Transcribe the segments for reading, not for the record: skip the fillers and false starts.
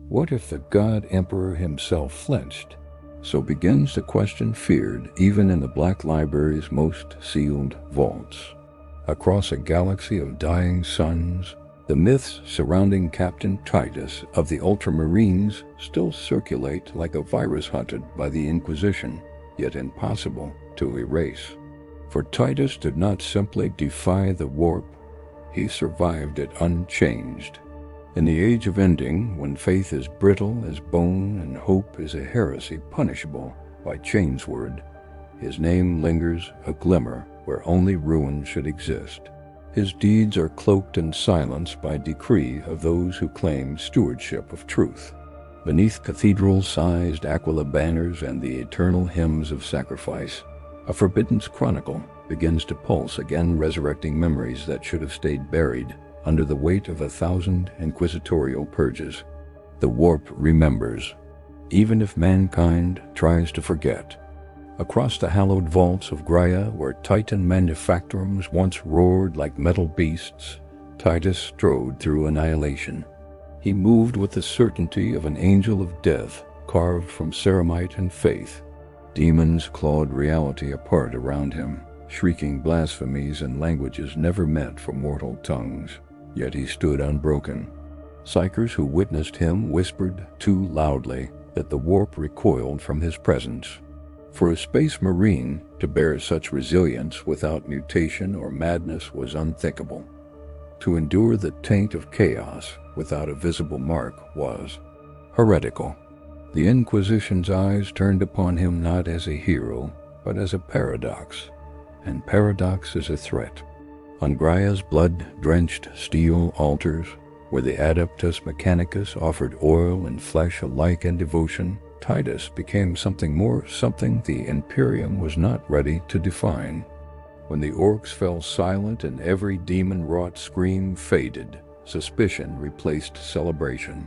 What if the God Emperor himself flinched? So begins the question feared even in the Black Library's most sealed vaults. Across a galaxy of dying suns, the myths surrounding Captain Titus of the Ultramarines still circulate like a virus hunted by the Inquisition, yet impossible to erase. For Titus did not simply defy the warp, he survived it unchanged. In the age of ending, when faith is brittle as bone and hope is a heresy punishable by Chainsword, his name lingers a glimmer where only ruin should exist. His deeds are cloaked in silence by decree of those who claim stewardship of truth. Beneath cathedral-sized Aquila banners and the eternal hymns of sacrifice, a forbidden chronicle begins to pulse again, resurrecting memories that should have stayed buried under the weight of 1,000 inquisitorial purges. The warp remembers, even if mankind tries to forget. Across the hallowed vaults of Graia, where Titan manufactorums once roared like metal beasts, Titus strode through annihilation. He moved with the certainty of an angel of death, carved from ceramite and faith. Demons clawed reality apart around him, shrieking blasphemies in languages never meant for mortal tongues. Yet he stood unbroken. Psychers who witnessed him whispered too loudly that the warp recoiled from his presence. For a space marine to bear such resilience without mutation or madness was unthinkable. To endure the taint of chaos without a visible mark was heretical. The Inquisition's eyes turned upon him not as a hero, but as a paradox, and paradox is a threat. On Graia's blood-drenched steel altars, where the Adeptus Mechanicus offered oil and flesh alike in devotion, Titus became something more, something the Imperium was not ready to define. When the orcs fell silent and every demon-wrought scream faded, suspicion replaced celebration.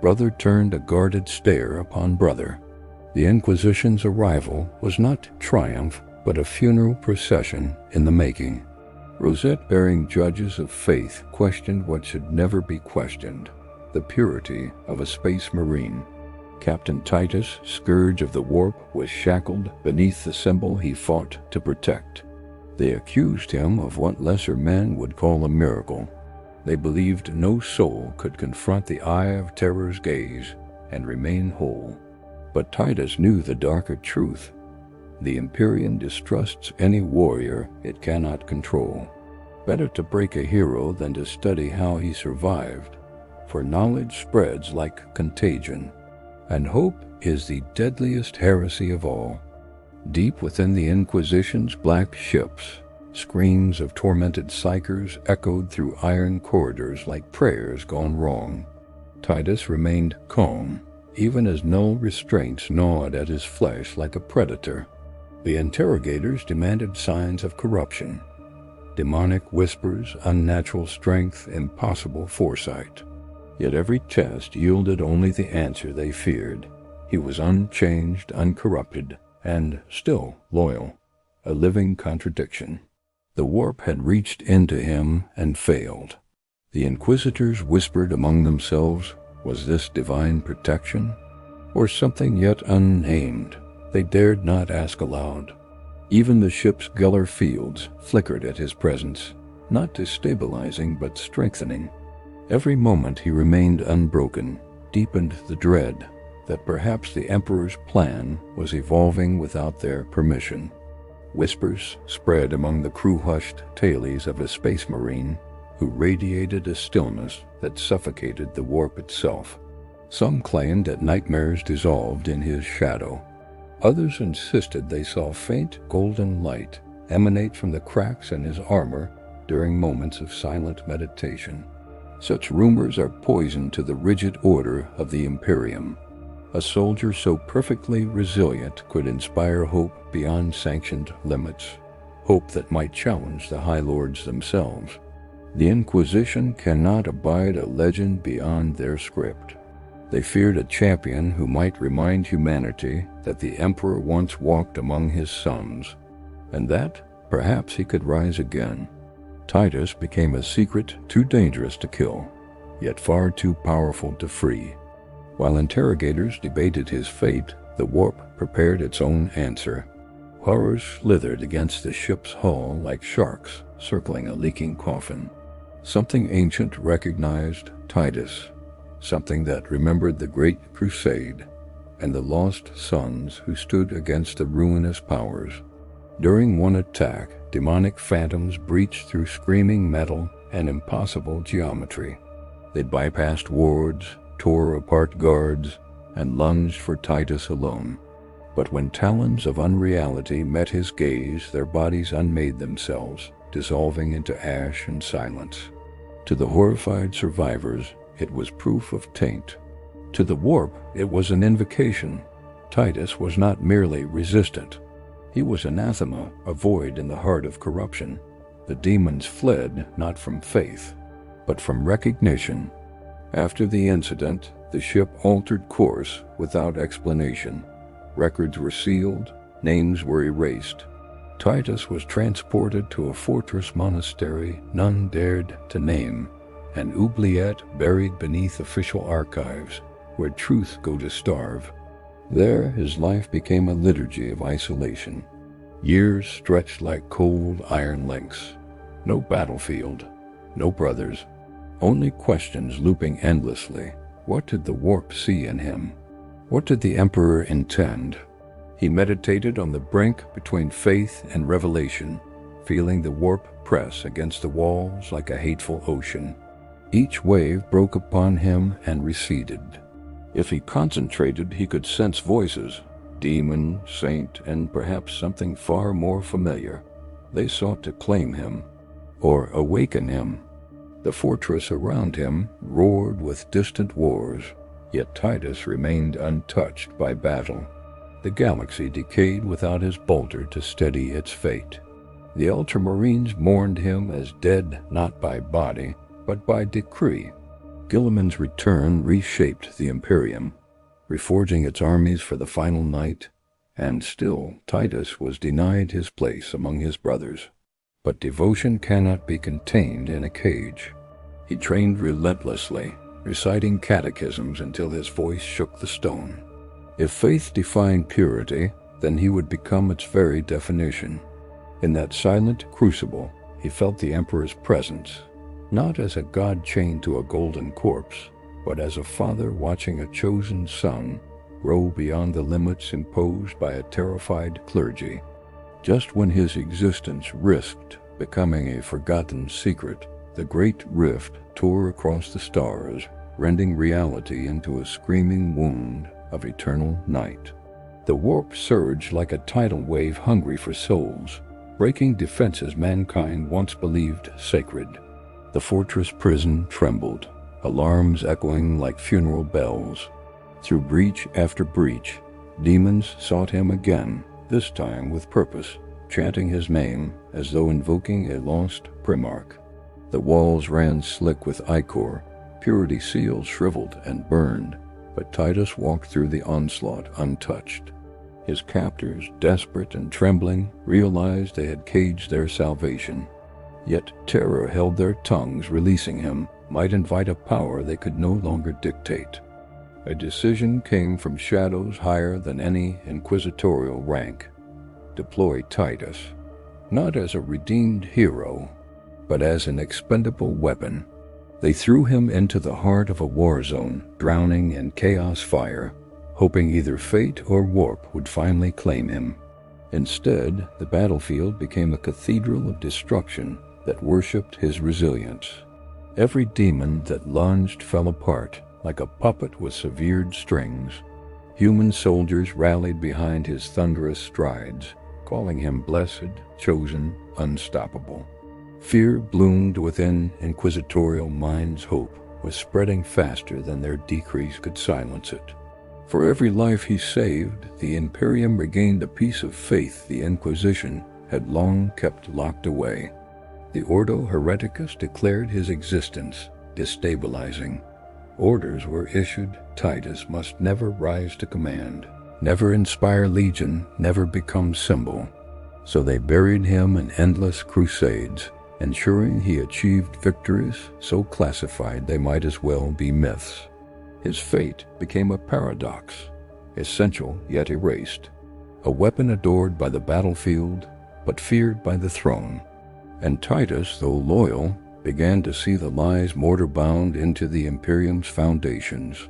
Brother turned a guarded stare upon brother. The Inquisition's arrival was not triumph, but a funeral procession in the making. Rosette-bearing judges of faith questioned what should never be questioned, the purity of a space marine. Captain Titus, scourge of the warp, was shackled beneath the symbol he fought to protect. They accused him of what lesser men would call a miracle. They believed no soul could confront the eye of terror's gaze and remain whole. But Titus knew the darker truth. The Imperium distrusts any warrior it cannot control. Better to break a hero than to study how he survived, for knowledge spreads like contagion. And hope is the deadliest heresy of all. Deep within the Inquisition's black ships, screams of tormented psychers echoed through iron corridors like prayers gone wrong. Titus remained calm, even as null restraints gnawed at his flesh like a predator. The interrogators demanded signs of corruption. Demonic whispers, unnatural strength, impossible foresight. Yet every test yielded only the answer they feared. He was unchanged, uncorrupted, and still loyal, a living contradiction. The warp had reached into him and failed. The Inquisitors whispered among themselves, was this divine protection? Or something yet unnamed? They dared not ask aloud. Even the ship's Geller fields flickered at his presence, not destabilizing but strengthening. Every moment he remained unbroken, deepened the dread that perhaps the Emperor's plan was evolving without their permission. Whispers spread among the crew-hushed tailies of a space marine who radiated a stillness that suffocated the warp itself. Some claimed that nightmares dissolved in his shadow. Others insisted they saw faint golden light emanate from the cracks in his armor during moments of silent meditation. Such rumors are poison to the rigid order of the Imperium. A soldier so perfectly resilient could inspire hope beyond sanctioned limits, hope that might challenge the High Lords themselves. The Inquisition cannot abide a legend beyond their script. They feared a champion who might remind humanity that the Emperor once walked among his sons, and that perhaps he could rise again. Titus became a secret too dangerous to kill, yet far too powerful to free. While interrogators debated his fate, the warp prepared its own answer. Horrors slithered against the ship's hull like sharks circling a leaking coffin. Something ancient recognized Titus, something that remembered the Great Crusade and the lost sons who stood against the ruinous powers. During one attack, demonic phantoms breached through screaming metal and impossible geometry. They bypassed wards, tore apart guards, and lunged for Titus alone. But when talons of unreality met his gaze, their bodies unmade themselves, dissolving into ash and silence. To the horrified survivors, it was proof of taint. To the warp, it was an invocation. Titus was not merely resistant. He was anathema, a void in the heart of corruption. The demons fled not from faith, but from recognition. After the incident, the ship altered course without explanation. Records were sealed, names were erased. Titus was transported to a fortress monastery none dared to name, an oubliette buried beneath official archives, where truth go to starve. There his life became a liturgy of isolation. Years stretched like cold iron links. No battlefield, no brothers, only questions looping endlessly. What did the warp see in him? What did the Emperor intend? He meditated on the brink between faith and revelation, feeling the warp press against the walls like a hateful ocean. Each wave broke upon him and receded. If he concentrated, he could sense voices, demon, saint, and perhaps something far more familiar. They sought to claim him, or awaken him. The fortress around him roared with distant wars, yet Titus remained untouched by battle. The galaxy decayed without his bolter to steady its fate. The Ultramarines mourned him as dead not by body, but by decree. Guilliman's return reshaped the Imperium, reforging its armies for the final night, and still Titus was denied his place among his brothers. But devotion cannot be contained in a cage. He trained relentlessly, reciting catechisms until his voice shook the stone. If faith defined purity, then he would become its very definition. In that silent crucible, he felt the Emperor's presence, not as a god chained to a golden corpse, but as a father watching a chosen son grow beyond the limits imposed by a terrified clergy. Just when his existence risked becoming a forgotten secret, the great rift tore across the stars, rending reality into a screaming wound of eternal night. The warp surged like a tidal wave hungry for souls, breaking defenses mankind once believed sacred. The fortress prison trembled, alarms echoing like funeral bells. Through breach after breach, demons sought him again, this time with purpose, chanting his name as though invoking a lost primarch. The walls ran slick with ichor, purity seals shriveled and burned, but Titus walked through the onslaught untouched. His captors, desperate and trembling, realized they had caged their salvation. Yet terror held their tongues. Releasing him might invite a power they could no longer dictate. A decision came from shadows higher than any inquisitorial rank. Deploy Titus, not as a redeemed hero, but as an expendable weapon. They threw him into the heart of a war zone, drowning in chaos fire, hoping either fate or warp would finally claim him. Instead, the battlefield became a cathedral of destruction that worshipped his resilience. Every demon that lunged fell apart like a puppet with severed strings. Human soldiers rallied behind his thunderous strides, calling him blessed, chosen, unstoppable. Fear bloomed within inquisitorial minds. Hope was spreading faster than their decrees could silence it. For every life he saved, the Imperium regained a piece of faith the Inquisition had long kept locked away. The Ordo Hereticus declared his existence destabilizing. Orders were issued. Titus must never rise to command, never inspire legion, never become symbol. So they buried him in endless crusades, ensuring he achieved victories so classified they might as well be myths. His fate became a paradox, essential yet erased, a weapon adored by the battlefield, but feared by the throne. And Titus, though loyal, began to see the lies mortar-bound into the Imperium's foundations.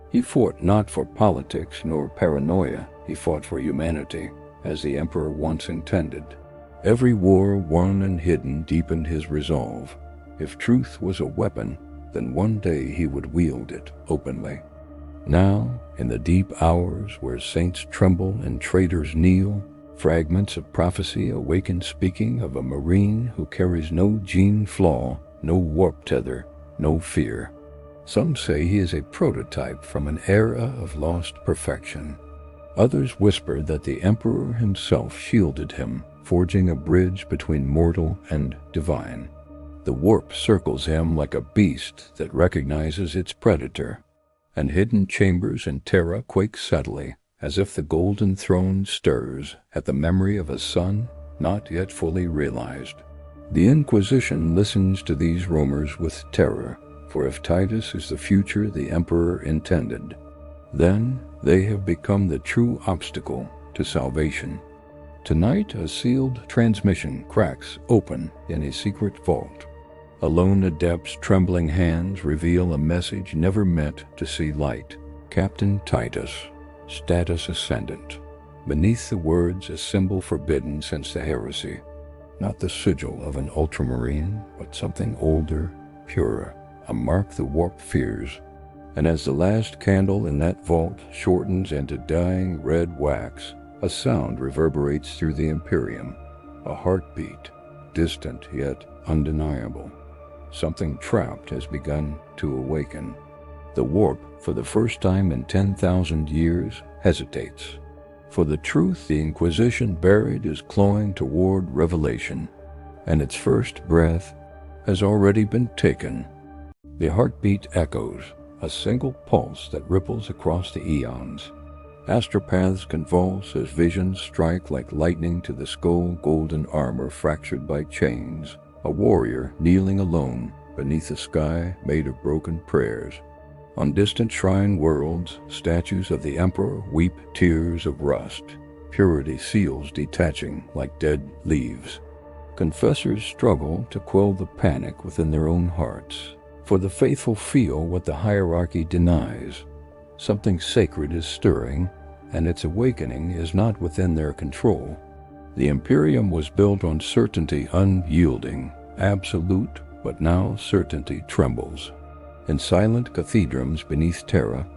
He fought not for politics nor paranoia, he fought for humanity, as the Emperor once intended. Every war won and hidden deepened his resolve. If truth was a weapon, then one day he would wield it openly. Now, in the deep hours where saints tremble and traitors kneel, fragments of prophecy awaken, speaking of a marine who carries no gene flaw, no warp tether, no fear. Some say he is a prototype from an era of lost perfection. Others whisper that the Emperor himself shielded him, forging a bridge between mortal and divine. The warp circles him like a beast that recognizes its predator, and hidden chambers in Terra quake subtly, as if the golden throne stirs at the memory of a son not yet fully realized. The Inquisition listens to these rumors with terror, for if Titus is the future the Emperor intended, then they have become the true obstacle to salvation. Tonight, a sealed transmission cracks open in a secret vault. A lone adept's trembling hands reveal a message never meant to see light. Captain Titus, status ascendant. Beneath the words, a symbol forbidden since the heresy. Not the sigil of an ultramarine, but something older, purer, a mark the warp fears. And as the last candle in that vault shortens into dying red wax, a sound reverberates through the Imperium, a heartbeat, distant yet undeniable. Something trapped has begun to awaken. The warp, for the first time in 10,000 years, hesitates. For the truth the Inquisition buried is clawing toward revelation, and its first breath has already been taken. The heartbeat echoes, a single pulse that ripples across the eons. Astropaths convulse as visions strike like lightning to the skull-golden armor fractured by chains, a warrior kneeling alone beneath a sky made of broken prayers. On distant shrine worlds, statues of the Emperor weep tears of rust, purity seals detaching like dead leaves. Confessors struggle to quell the panic within their own hearts, for the faithful feel what the hierarchy denies. Something sacred is stirring, and its awakening is not within their control. The Imperium was built on certainty unyielding, absolute, but now certainty trembles. In silent cathedrals beneath Terra,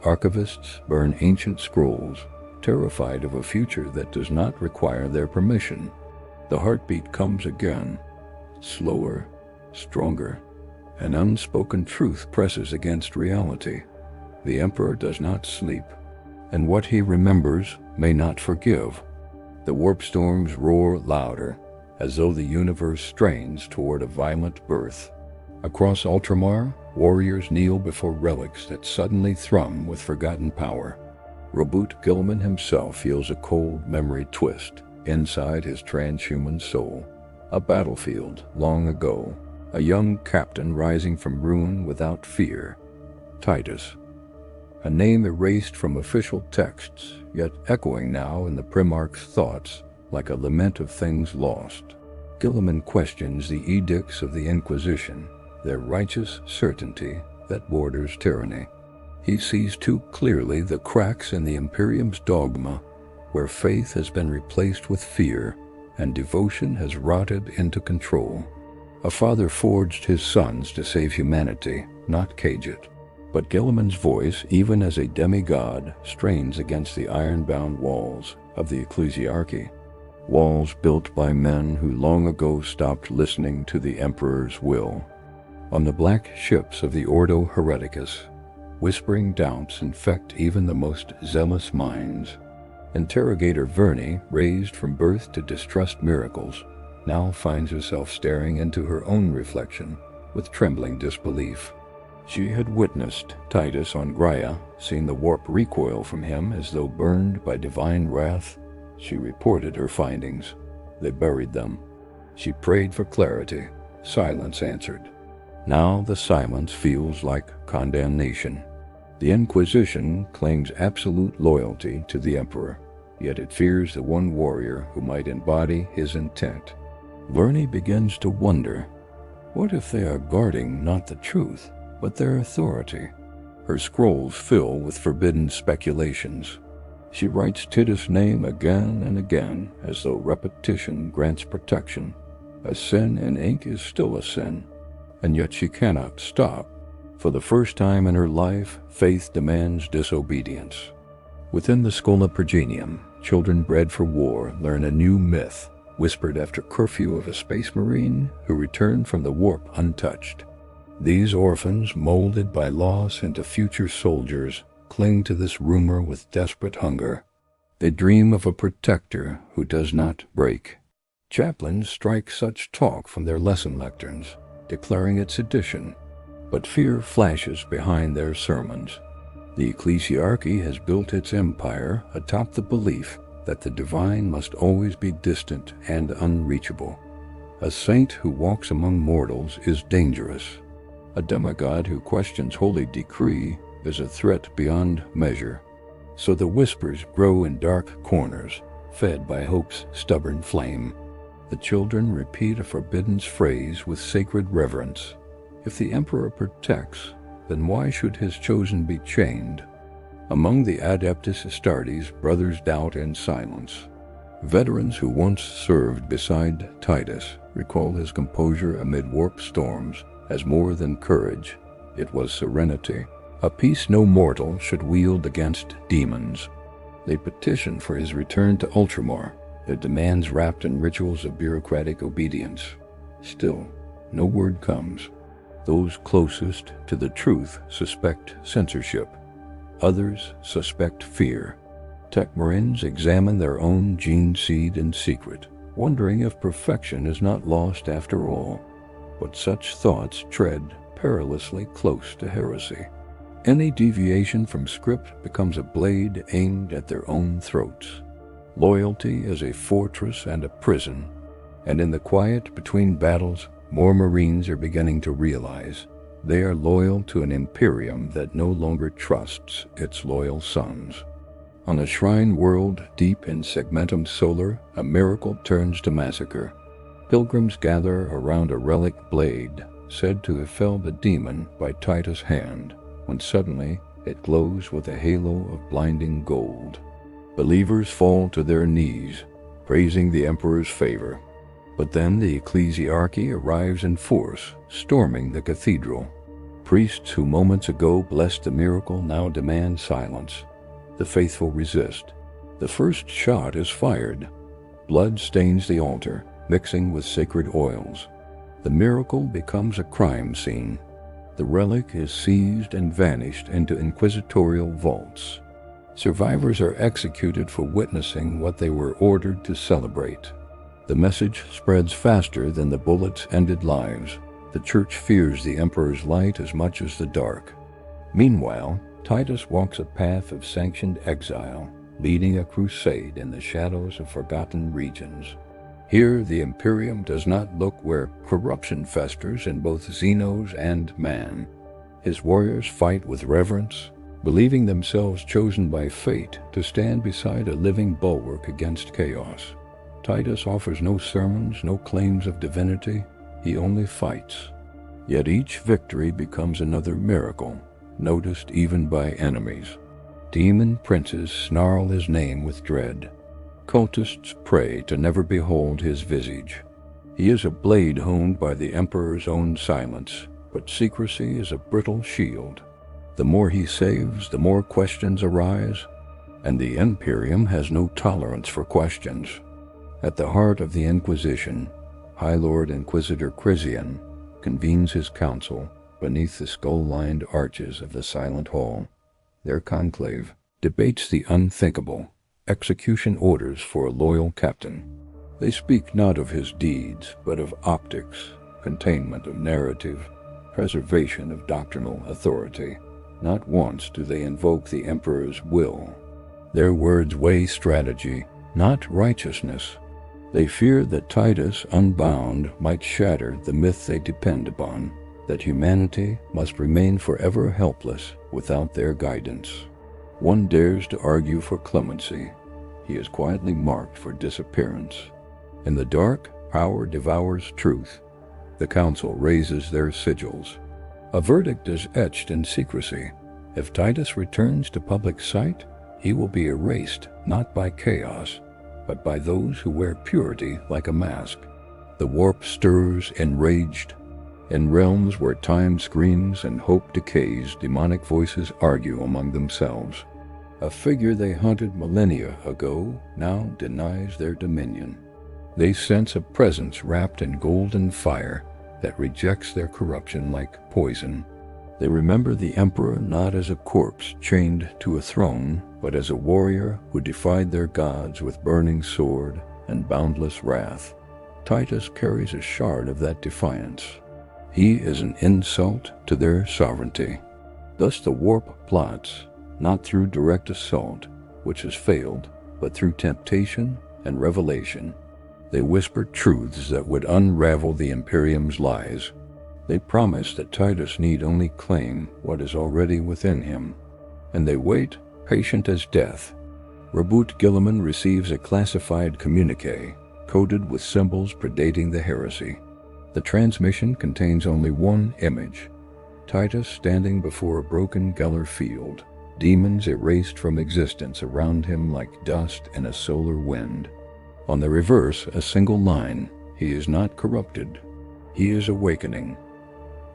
archivists burn ancient scrolls, terrified of a future that does not require their permission. The heartbeat comes again, slower, stronger. An unspoken truth presses against reality. The Emperor does not sleep, and what he remembers may not forgive. The warp storms roar louder, as though the universe strains toward a violent birth. Across Ultramar, warriors kneel before relics that suddenly thrum with forgotten power. Robert Gilman himself feels a cold memory twist inside his transhuman soul. A battlefield long ago, a young captain rising from ruin without fear. Titus. A name erased from official texts, yet echoing now in the Primarch's thoughts like a lament of things lost. Gilliman questions the edicts of the Inquisition, their righteous certainty that borders tyranny. He sees too clearly the cracks in the Imperium's dogma, where faith has been replaced with fear and devotion has rotted into control. A father forged his sons to save humanity, not cage it. But Gilliman's voice, even as a demigod, strains against the iron-bound walls of the ecclesiarchy. Walls built by men who long ago stopped listening to the Emperor's will. On the black ships of the Ordo Hereticus, whispering doubts infect even the most zealous minds. Interrogator Verney, raised from birth to distrust miracles, now finds herself staring into her own reflection with trembling disbelief. She had witnessed Titus on Graia, seen the warp recoil from him as though burned by divine wrath. She reported her findings. They buried them. She prayed for clarity. Silence answered. Now the silence feels like condemnation. The The Inquisition claims absolute loyalty to the Emperor, yet it fears the one warrior who might embody his intent. Verney begins to wonder, what if they are guarding not the truth, but their authority? Her scrolls fill with forbidden speculations. She writes Titus' name again and again, as though repetition grants protection. A sin in ink is still a sin, and yet she cannot stop. For the first time in her life, faith demands disobedience. Within the Schola Progenium, children bred for war learn a new myth, whispered after curfew of a space marine who returned from the warp untouched. These orphans, molded by loss into future soldiers, cling to this rumor with desperate hunger. They dream of a protector who does not break. Chaplains strike such talk from their lesson lecterns, declaring it sedition, but fear flashes behind their sermons. The ecclesiarchy has built its empire atop the belief that the divine must always be distant and unreachable. A saint who walks among mortals is dangerous. A demigod who questions holy decree is a threat beyond measure. So the whispers grow in dark corners, fed by hope's stubborn flame. The children repeat a forbidden phrase with sacred reverence. If the Emperor protects, then why should his chosen be chained? Among the Adeptus Astartes, brothers doubt in silence. Veterans who once served beside Titus recall his composure amid warp storms as more than courage. It was serenity, a peace no mortal should wield against demons. They petition for his return to Ultramar, their demands wrapped in rituals of bureaucratic obedience. Still, no word comes. Those closest to the truth suspect censorship. Others suspect fear. Techmarines examine their own gene seed in secret, wondering if perfection is not lost after all. But such thoughts tread perilously close to heresy. Any deviation from script becomes a blade aimed at their own throats. Loyalty is a fortress and a prison, and in the quiet between battles, more Marines are beginning to realize they are loyal to an Imperium that no longer trusts its loyal sons. On a shrine world deep in Segmentum Solar, a miracle turns to massacre. Pilgrims gather around a relic blade, said to have felled a demon by Titus' hand, when suddenly it glows with a halo of blinding gold. Believers fall to their knees, praising the Emperor's favor. But then the ecclesiarchy arrives in force, storming the cathedral. Priests who moments ago blessed the miracle now demand silence. The faithful resist. The first shot is fired. Blood stains the altar, mixing with sacred oils. The miracle becomes a crime scene. The relic is seized and vanished into inquisitorial vaults. Survivors are executed for witnessing what they were ordered to celebrate. The message spreads faster than the bullets ended lives. The Church fears the Emperor's light as much as the dark. Meanwhile, Titus walks a path of sanctioned exile, leading a crusade in the shadows of forgotten regions. Here, the Imperium does not look where corruption festers in both Xenos and man. His warriors fight with reverence, believing themselves chosen by fate to stand beside a living bulwark against chaos. Titus offers no sermons, no claims of divinity. He only fights. Yet each victory becomes another miracle, noticed even by enemies. Demon princes snarl his name with dread. Cultists pray to never behold his visage. He is a blade honed by the Emperor's own silence, but secrecy is a brittle shield. The more he saves, the more questions arise, and the Imperium has no tolerance for questions. At the heart of the Inquisition, High Lord Inquisitor Chrysian convenes his council beneath the skull-lined arches of the Silent Hall. Their conclave debates the unthinkable, execution orders for a loyal captain. They speak not of his deeds, but of optics, containment of narrative, preservation of doctrinal authority. Not once do they invoke the Emperor's will. Their words weigh strategy, not righteousness. They fear that Titus, unbound, might shatter the myth they depend upon. that humanity must remain forever helpless without their guidance. One dares to argue for clemency. He is quietly marked for disappearance. In the dark, power devours truth. The council raises their sigils. A verdict is etched in secrecy. If Titus returns to public sight, he will be erased not by chaos, but by those who wear purity like a mask. The warp stirs enraged. In realms where time screams and hope decays, demonic voices argue among themselves. A figure they hunted millennia ago now denies their dominion. They sense a presence wrapped in golden fire that rejects their corruption like poison. They remember the emperor not as a corpse chained to a throne, but as a warrior who defied their gods with burning sword and boundless wrath. Titus carries a shard of that defiance. He is an insult to their sovereignty. Thus the warp plots, not through direct assault, which has failed, but through temptation and revelation. They whisper truths that would unravel the Imperium's lies. They promise that Titus need only claim what is already within him. And they wait, patient as death. Reboot Guilliman receives a classified communique, coded with symbols predating the heresy. The transmission contains only one image: Titus standing before a broken Geller field, demons erased from existence around him like dust in a solar wind. On the reverse, a single line: he is not corrupted, he is awakening.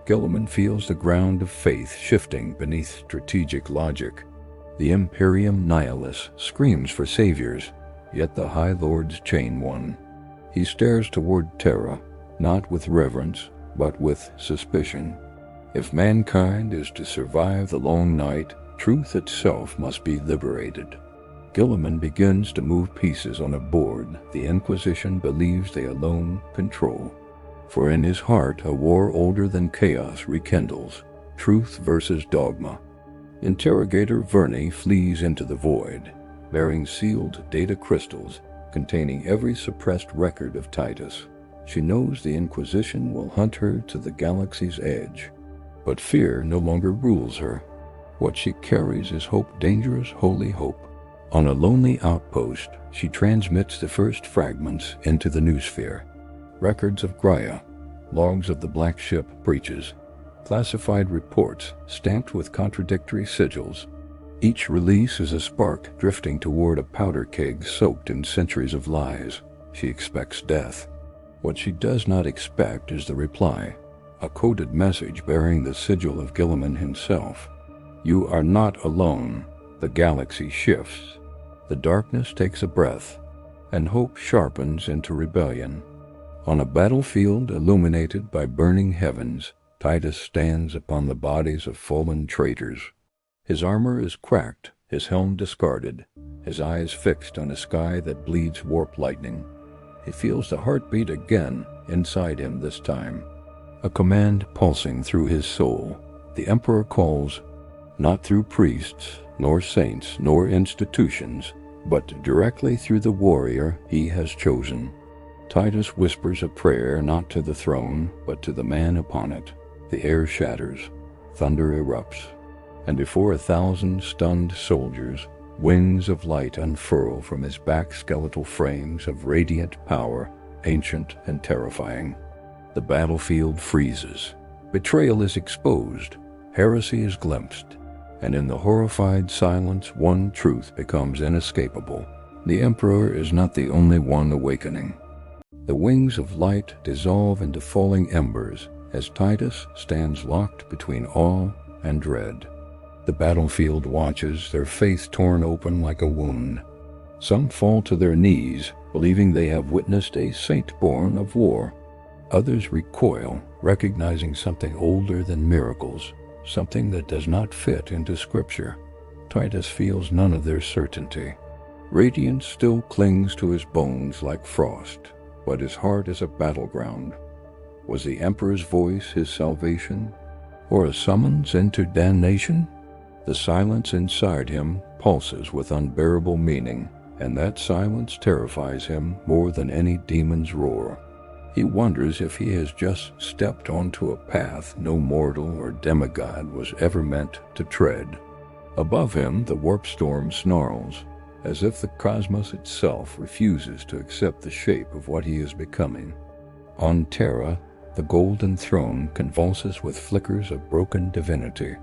Guilliman feels the ground of faith shifting beneath strategic logic. The Imperium Nihilus screams for saviors, yet the High Lords chain one. He stares toward Terra, not with reverence, but with suspicion. If mankind is to survive the long night, truth itself must be liberated. Guilliman begins to move pieces on a board the Inquisition believes they alone control. For in his heart a war older than chaos rekindles, truth versus dogma. Interrogator Verney flees into the void, bearing sealed data crystals containing every suppressed record of Titus. She knows the Inquisition will hunt her to the galaxy's edge. But fear no longer rules her. What she carries is hope, dangerous, holy hope. On a lonely outpost, she transmits the first fragments into the noosphere. Records of Graia, logs of the Black Ship breaches, classified reports stamped with contradictory sigils. Each release is a spark drifting toward a powder keg soaked in centuries of lies. She expects death. What she does not expect is the reply, a coded message bearing the sigil of Guilliman himself. You are not alone. The galaxy shifts. The darkness takes a breath, and hope sharpens into rebellion. On a battlefield illuminated by burning heavens, Titus stands upon the bodies of fallen traitors. His armor is cracked, his helm discarded, his eyes fixed on a sky that bleeds warp lightning. He feels the heartbeat again inside him this time, a command pulsing through his soul. The Emperor calls, not through priests, nor saints, nor institutions, but directly through the warrior he has chosen. Titus whispers a prayer not to the throne, but to the man upon it. The air shatters, thunder erupts, and before 1,000 stunned soldiers, wings of light unfurl from his back skeletal frames of radiant power, ancient and terrifying. The battlefield freezes. Betrayal is exposed. Heresy is glimpsed. And in the horrified silence, one truth becomes inescapable. The Emperor is not the only one awakening. The wings of light dissolve into falling embers as Titus stands locked between awe and dread. The battlefield watches, their faith torn open like a wound. Some fall to their knees, believing they have witnessed a saint born of war. Others recoil, recognizing something older than miracles, something that does not fit into Scripture. Titus feels none of their certainty. Radiance still clings to his bones like frost, but his heart is a battleground. Was the Emperor's voice his salvation, or a summons into damnation? The silence inside him pulses with unbearable meaning, and that silence terrifies him more than any demon's roar. He wonders if he has just stepped onto a path no mortal or demigod was ever meant to tread. Above him, the warp storm snarls, as if the cosmos itself refuses to accept the shape of what he is becoming. On Terra, the golden throne convulses with flickers of broken divinity.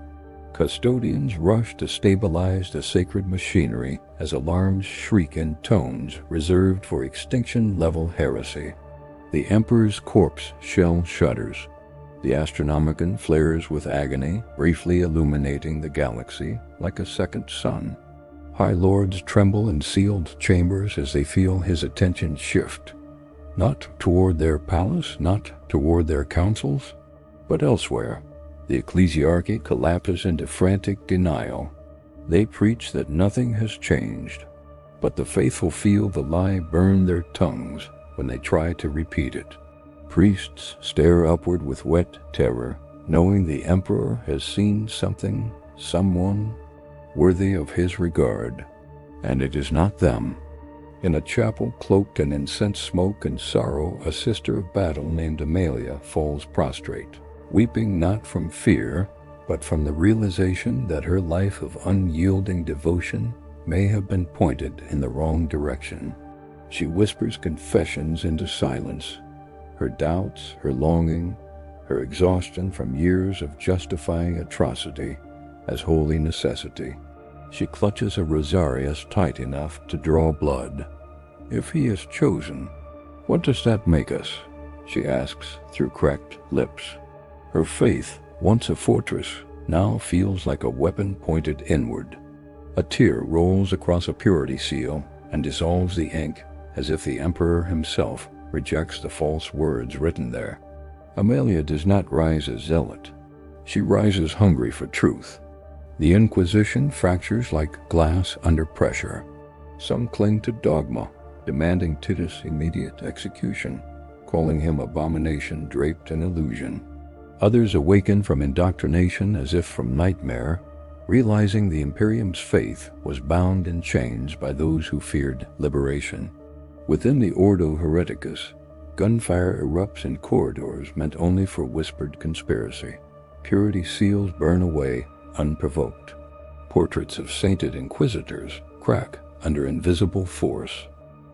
Custodians rush to stabilize the sacred machinery as alarms shriek in tones reserved for extinction-level heresy. The Emperor's corpse shell shudders. The Astronomicon flares with agony, briefly illuminating the galaxy like a second sun. High Lords tremble in sealed chambers as they feel his attention shift. Not toward their palace, not toward their councils, but elsewhere. The ecclesiarchy collapses into frantic denial. They preach that nothing has changed, but the faithful feel the lie burn their tongues when they try to repeat it. Priests stare upward with wet terror, knowing the Emperor has seen something, someone, worthy of his regard, and it is not them. In a chapel cloaked in incense smoke and sorrow, a sister of battle named Amelia falls prostrate, weeping not from fear, but from the realization that her life of unyielding devotion may have been pointed in the wrong direction. She whispers confessions into silence, her doubts, her longing, her exhaustion from years of justifying atrocity as holy necessity. She clutches a rosarius tight enough to draw blood. If he is chosen, what does that make us? She asks through cracked lips. Her faith, once a fortress, now feels like a weapon pointed inward. A tear rolls across a purity seal and dissolves the ink, as if the Emperor himself rejects the false words written there. Amelia does not rise as zealot. She rises hungry for truth. The Inquisition fractures like glass under pressure. Some cling to dogma, demanding Titus' immediate execution, calling him abomination draped in illusion. Others awaken from indoctrination as if from nightmare, realizing the Imperium's faith was bound in chains by those who feared liberation. Within the Ordo Hereticus, gunfire erupts in corridors meant only for whispered conspiracy. Purity seals burn away unprovoked. Portraits of sainted inquisitors crack under invisible force.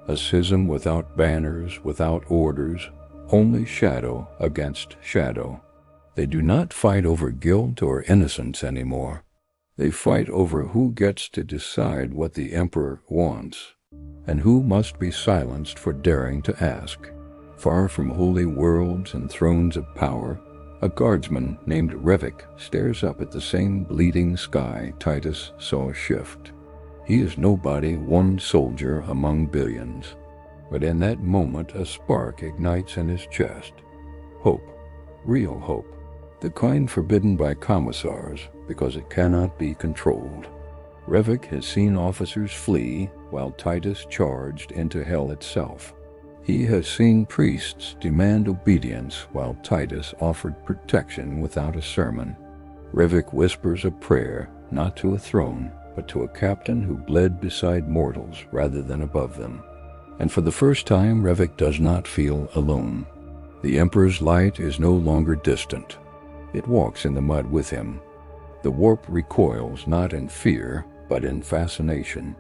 A schism without banners, without orders, only shadow against shadow. They do not fight over guilt or innocence anymore. They fight over who gets to decide what the Emperor wants, and who must be silenced for daring to ask. Far from holy worlds and thrones of power, a guardsman named Revik stares up at the same bleeding sky Titus saw shift. He is nobody, one soldier among billions. But in that moment a spark ignites in his chest. Hope. Real hope. The kind forbidden by commissars because it cannot be controlled. Revik has seen officers flee while Titus charged into hell itself. He has seen priests demand obedience while Titus offered protection without a sermon. Revik whispers a prayer, not to a throne, but to a captain who bled beside mortals rather than above them. And for the first time, Revik does not feel alone. The Emperor's light is no longer distant. It walks in the mud with him. The warp recoils not in fear, but in fascination.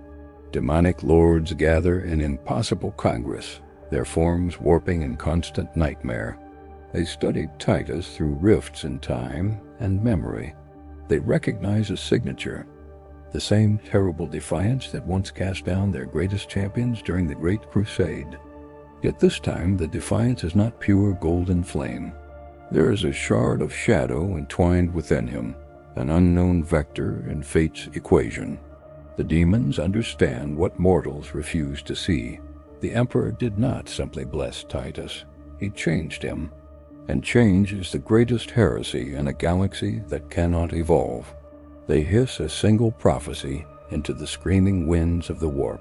Demonic lords gather in impossible congress, their forms warping in constant nightmare. They study Titus through rifts in time and memory. They recognize a signature, the same terrible defiance that once cast down their greatest champions during the Great Crusade. Yet this time the defiance is not pure golden flame. There is a shard of shadow entwined within him, an unknown vector in fate's equation. The demons understand what mortals refuse to see. The Emperor did not simply bless Titus. He changed him. And change is the greatest heresy in a galaxy that cannot evolve. They hiss a single prophecy into the screaming winds of the warp.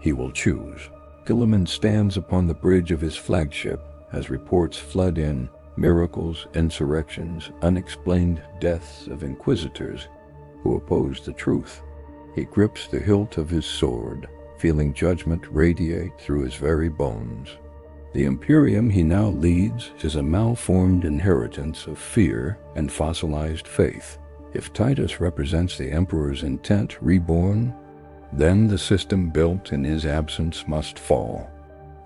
He will choose. Guilliman stands upon the bridge of his flagship as reports flood in, miracles, insurrections, unexplained deaths of inquisitors who oppose the truth. He grips the hilt of his sword, feeling judgment radiate through his very bones. The Imperium he now leads is a malformed inheritance of fear and fossilized faith. If Titus represents the Emperor's intent reborn, then the system built in his absence must fall.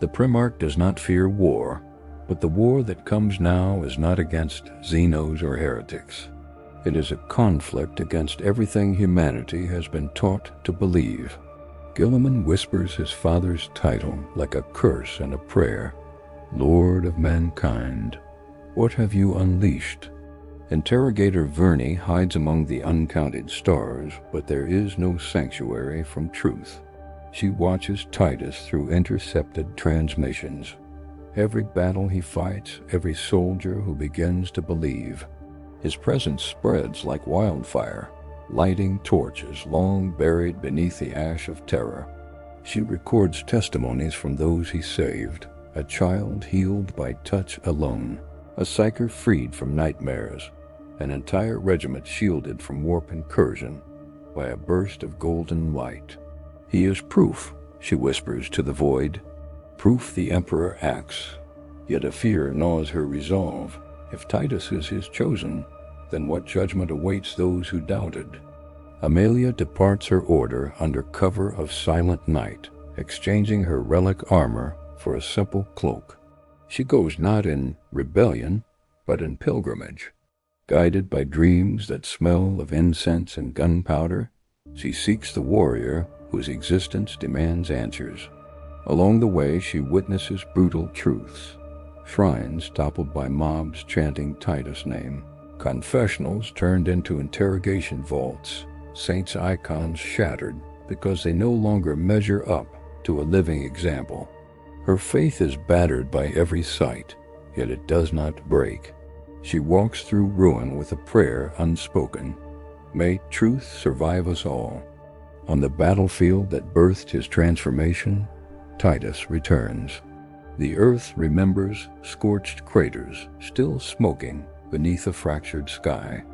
The Primarch does not fear war, but the war that comes now is not against Xenos or heretics. It is a conflict against everything humanity has been taught to believe. Guilliman whispers his father's title like a curse and a prayer. Lord of mankind, what have you unleashed? Interrogator Verney hides among the uncounted stars, but there is no sanctuary from truth. She watches Titus through intercepted transmissions. Every battle he fights, every soldier who begins to believe. His presence spreads like wildfire, lighting torches long buried beneath the ash of terror. She records testimonies from those he saved, a child healed by touch alone, a psyker freed from nightmares, an entire regiment shielded from warp incursion by a burst of golden light. He is proof, she whispers to the void, proof the Emperor acts. Yet a fear gnaws her resolve. If Titus is his chosen, then what judgment awaits those who doubted? Amelia departs her order under cover of silent night, exchanging her relic armor for a simple cloak. She goes not in rebellion, but in pilgrimage. Guided by dreams that smell of incense and gunpowder, she seeks the warrior whose existence demands answers. Along the way, she witnesses brutal truths. Shrines toppled by mobs chanting Titus' name. Confessionals turned into interrogation vaults. Saints' icons shattered because they no longer measure up to a living example. Her faith is battered by every sight, yet it does not break. She walks through ruin with a prayer unspoken. May truth survive us all. On the battlefield that birthed his transformation, Titus returns. The earth remembers scorched craters still smoking beneath a fractured sky.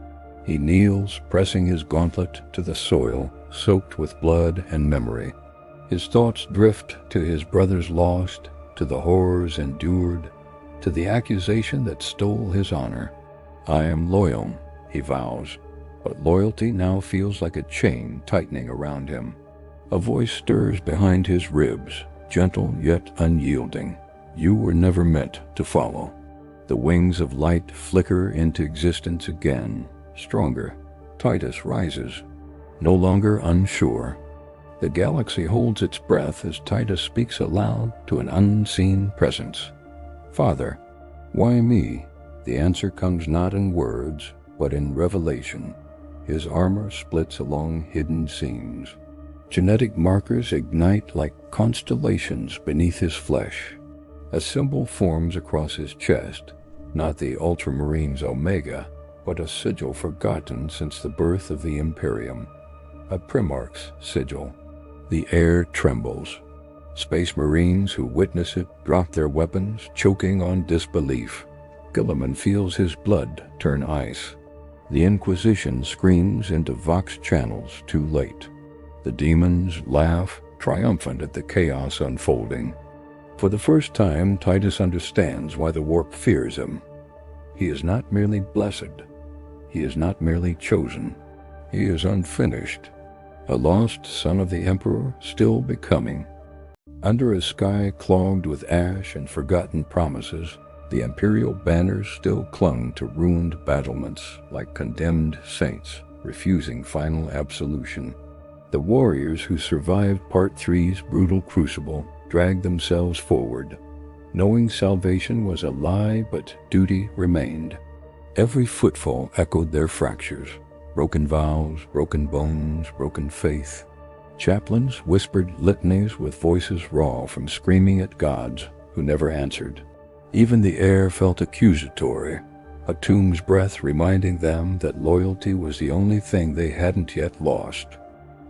He kneels, pressing his gauntlet to the soil, soaked with blood and memory. His thoughts drift to his brothers lost, to the horrors endured, to the accusation that stole his honor. I am loyal, he vows, but loyalty now feels like a chain tightening around him. A voice stirs behind his ribs, gentle yet unyielding. You were never meant to follow. The wings of light flicker into existence again, stronger. Titus rises, no longer unsure. The galaxy holds its breath as Titus speaks aloud to an unseen presence. Father, why me? The answer comes not in words, but in revelation. His armor splits along hidden seams. Genetic markers ignite like constellations beneath his flesh. A symbol forms across his chest, not the Ultramarine's Omega, but a sigil forgotten since the birth of the Imperium. A Primarch's sigil. The air trembles. Space Marines who witness it drop their weapons, choking on disbelief. Guilliman feels his blood turn ice. The Inquisition screams into Vox channels too late. The demons laugh, triumphant at the chaos unfolding. For the first time, Titus understands why the warp fears him. He is not merely blessed. He is not merely chosen. He is unfinished. A lost son of the Emperor still becoming. Under a sky clogged with ash and forgotten promises, the Imperial banners still clung to ruined battlements like condemned saints, refusing final absolution. The warriors who survived Part 3's brutal crucible dragged themselves forward, knowing salvation was a lie but duty remained. Every footfall echoed their fractures, broken vows, broken bones, broken faith. Chaplains whispered litanies with voices raw from screaming at gods who never answered. Even the air felt accusatory, a tomb's breath reminding them that loyalty was the only thing they hadn't yet lost.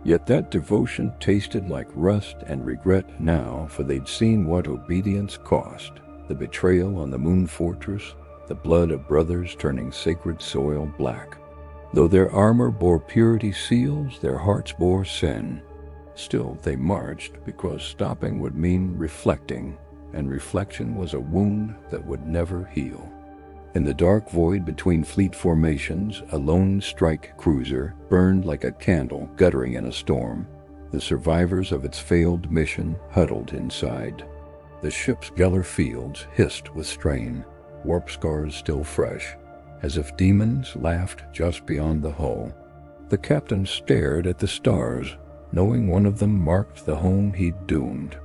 Yet that devotion tasted like rust and regret now, for they'd seen what obedience cost. The betrayal on the Moon Fortress, the blood of brothers turning sacred soil black. Though their armor bore purity seals, their hearts bore sin. Still they marched because stopping would mean reflecting, and reflection was a wound that would never heal. In the dark void between fleet formations, a lone strike cruiser burned like a candle guttering in a storm. The survivors of its failed mission huddled inside. The ship's Geller fields hissed with strain, warp scars still fresh, as if demons laughed just beyond the hull. The captain stared at the stars, knowing one of them marked the home he'd doomed.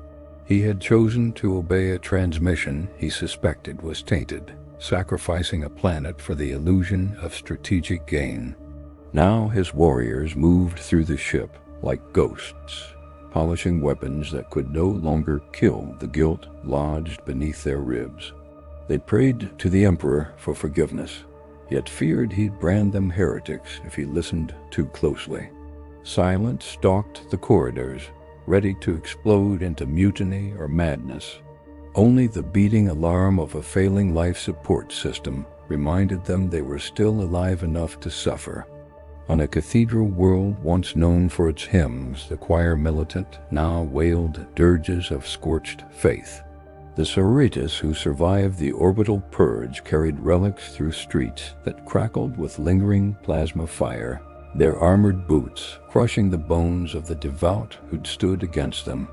He had chosen to obey a transmission he suspected was tainted, sacrificing a planet for the illusion of strategic gain. Now his warriors moved through the ship like ghosts, polishing weapons that could no longer kill the guilt lodged beneath their ribs. They prayed to the Emperor for forgiveness, yet feared he'd brand them heretics if he listened too closely. Silence stalked the corridors, ready to explode into mutiny or madness. Only the beating alarm of a failing life support system reminded them they were still alive enough to suffer. On a cathedral world once known for its hymns, the choir militant now wailed dirges of scorched faith. The sororitas who survived the orbital purge carried relics through streets that crackled with lingering plasma fire, their armored boots crushing the bones of the devout who'd stood against them.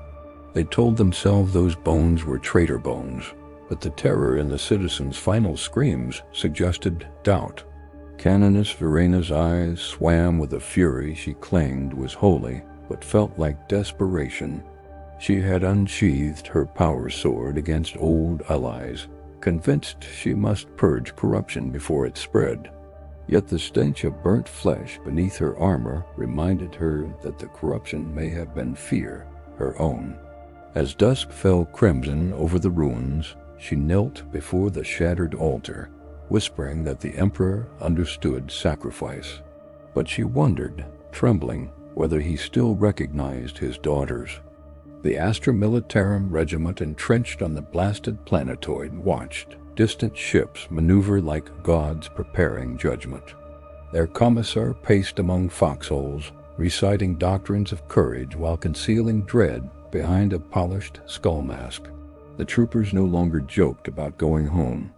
They told themselves those bones were traitor bones, but the terror in the citizens' final screams suggested doubt. Canoness Verena's eyes swam with a fury she claimed was holy, but felt like desperation. She had unsheathed her power sword against old allies, convinced she must purge corruption before it spread. Yet the stench of burnt flesh beneath her armor reminded her that the corruption may have been fear, her own. As dusk fell crimson over the ruins, she knelt before the shattered altar, whispering that the Emperor understood sacrifice. But she wondered, trembling, whether he still recognized his daughters. The Astra Militarum regiment entrenched on the blasted planetoid watched distant ships maneuver like gods preparing judgment. Their commissar paced among foxholes, reciting doctrines of courage while concealing dread behind a polished skull mask. The troopers no longer joked about going home.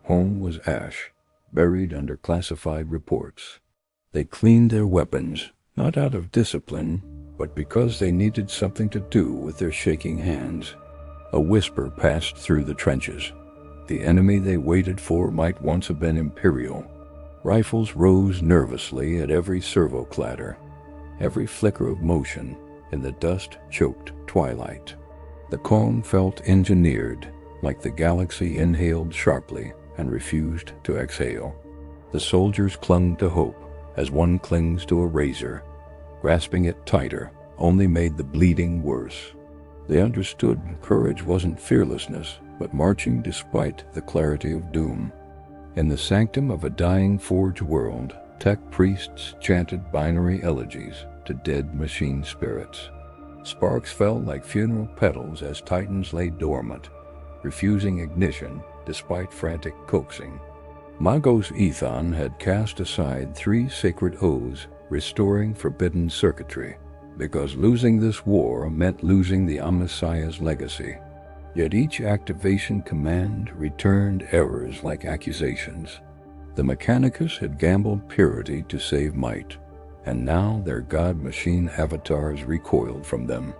Home was ash, buried under classified reports. They cleaned their weapons, not out of discipline, but because they needed something to do with their shaking hands. A whisper passed through the trenches. The enemy they waited for might once have been Imperial. Rifles rose nervously at every servo clatter, every flicker of motion in the dust-choked twilight. The calm felt engineered, like the galaxy inhaled sharply and refused to exhale. The soldiers clung to hope, as one clings to a razor. Grasping it tighter only made the bleeding worse. They understood courage wasn't fearlessness, but marching despite the clarity of doom. In the sanctum of a dying forge world, tech priests chanted binary elegies to dead machine spirits. Sparks fell like funeral petals as Titans lay dormant, refusing ignition despite frantic coaxing. Magos Ethan had cast aside 3 sacred oaths, restoring forbidden circuitry, because losing this war meant losing the Amasiah's legacy. Yet each activation command returned errors like accusations. The Mechanicus had gambled purity to save might, and now their god-machine avatars recoiled from them.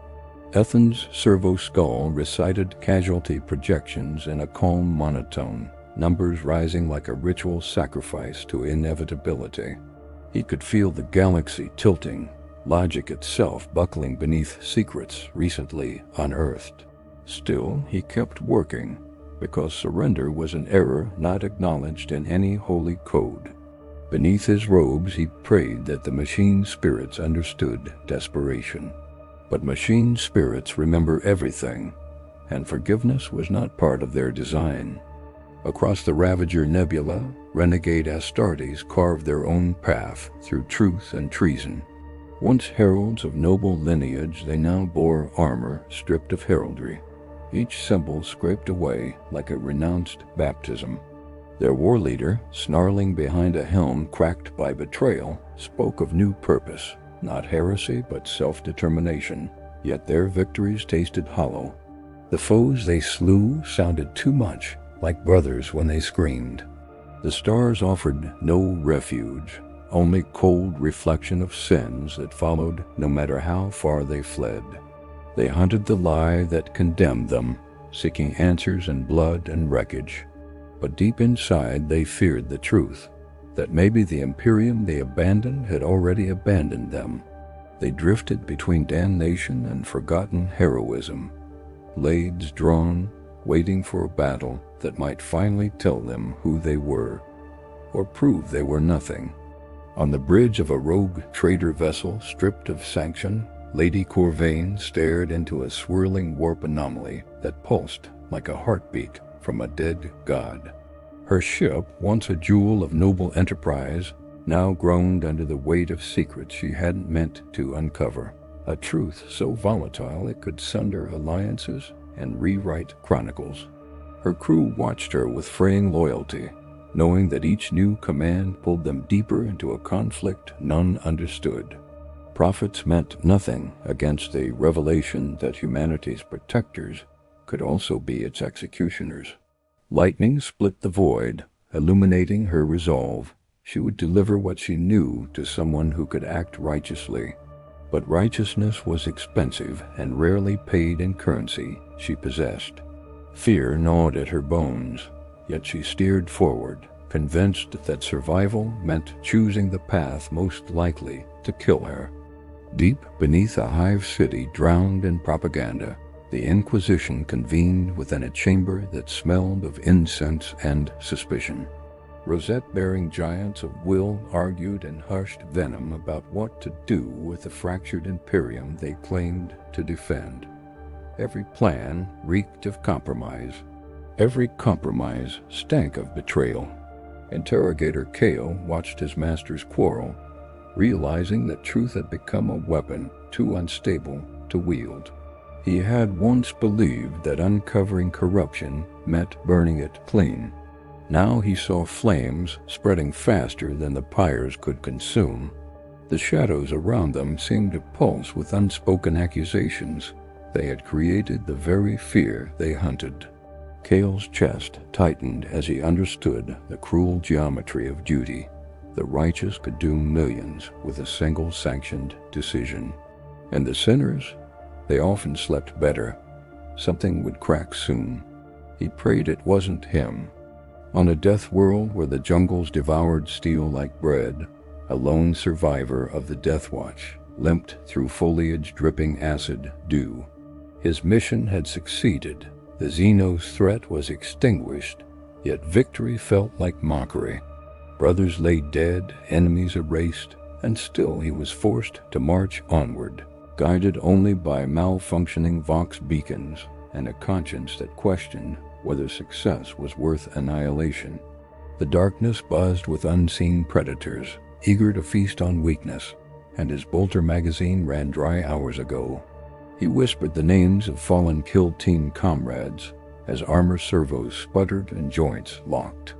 Ethan's servo skull recited casualty projections in a calm monotone, numbers rising like a ritual sacrifice to inevitability. He could feel the galaxy tilting, logic itself buckling beneath secrets recently unearthed. Still, he kept working, because surrender was an error not acknowledged in any holy code. Beneath his robes, he prayed that the machine spirits understood desperation. But machine spirits remember everything, and forgiveness was not part of their design. Across the Ravager Nebula, renegade Astartes carved their own path through truth and treason. Once heralds of noble lineage, they now bore armor stripped of heraldry, each symbol scraped away like a renounced baptism. Their war leader, snarling behind a helm cracked by betrayal, spoke of new purpose, not heresy but self-determination, yet their victories tasted hollow. The foes they slew sounded too much like brothers when they screamed. The stars offered no refuge, only cold reflection of sins that followed no matter how far they fled. They hunted the lie that condemned them, seeking answers in blood and wreckage. But deep inside they feared the truth, that maybe the Imperium they abandoned had already abandoned them. They drifted between damnation and forgotten heroism, blades drawn, waiting for a battle that might finally tell them who they were, or prove they were nothing. On the bridge of a rogue trader vessel stripped of sanction, Lady Corvain stared into a swirling warp anomaly that pulsed like a heartbeat from a dead god. Her ship, once a jewel of noble enterprise, now groaned under the weight of secrets she hadn't meant to uncover, a truth so volatile it could sunder alliances and rewrite chronicles. Her crew watched her with fraying loyalty, knowing that each new command pulled them deeper into a conflict none understood. Prophets meant nothing against the revelation that humanity's protectors could also be its executioners. Lightning split the void, illuminating her resolve. She would deliver what she knew to someone who could act righteously. But righteousness was expensive and rarely paid in currency she possessed. Fear gnawed at her bones, yet she steered forward, convinced that survival meant choosing the path most likely to kill her. Deep beneath a hive city drowned in propaganda, the Inquisition convened within a chamber that smelled of incense and suspicion. Rosette-bearing giants of will argued in hushed venom about what to do with the fractured Imperium they claimed to defend. Every plan reeked of compromise. Every compromise stank of betrayal. Interrogator Kale watched his masters quarrel, realizing that truth had become a weapon too unstable to wield. He had once believed that uncovering corruption meant burning it clean. Now he saw flames spreading faster than the pyres could consume. The shadows around them seemed to pulse with unspoken accusations. They had created the very fear they hunted. Kale's chest tightened as he understood the cruel geometry of duty. The righteous could doom millions with a single sanctioned decision. And the sinners? They often slept better. Something would crack soon. He prayed it wasn't him. On a death world where the jungles devoured steel like bread, a lone survivor of the Death Watch limped through foliage dripping acid dew. His mission had succeeded. The Xenos threat was extinguished, yet victory felt like mockery. Brothers lay dead, enemies erased, and still he was forced to march onward, guided only by malfunctioning Vox beacons and a conscience that questioned whether success was worth annihilation. The darkness buzzed with unseen predators, eager to feast on weakness, and his bolter magazine ran dry hours ago. He whispered the names of fallen kill team comrades as armor servos sputtered and joints locked.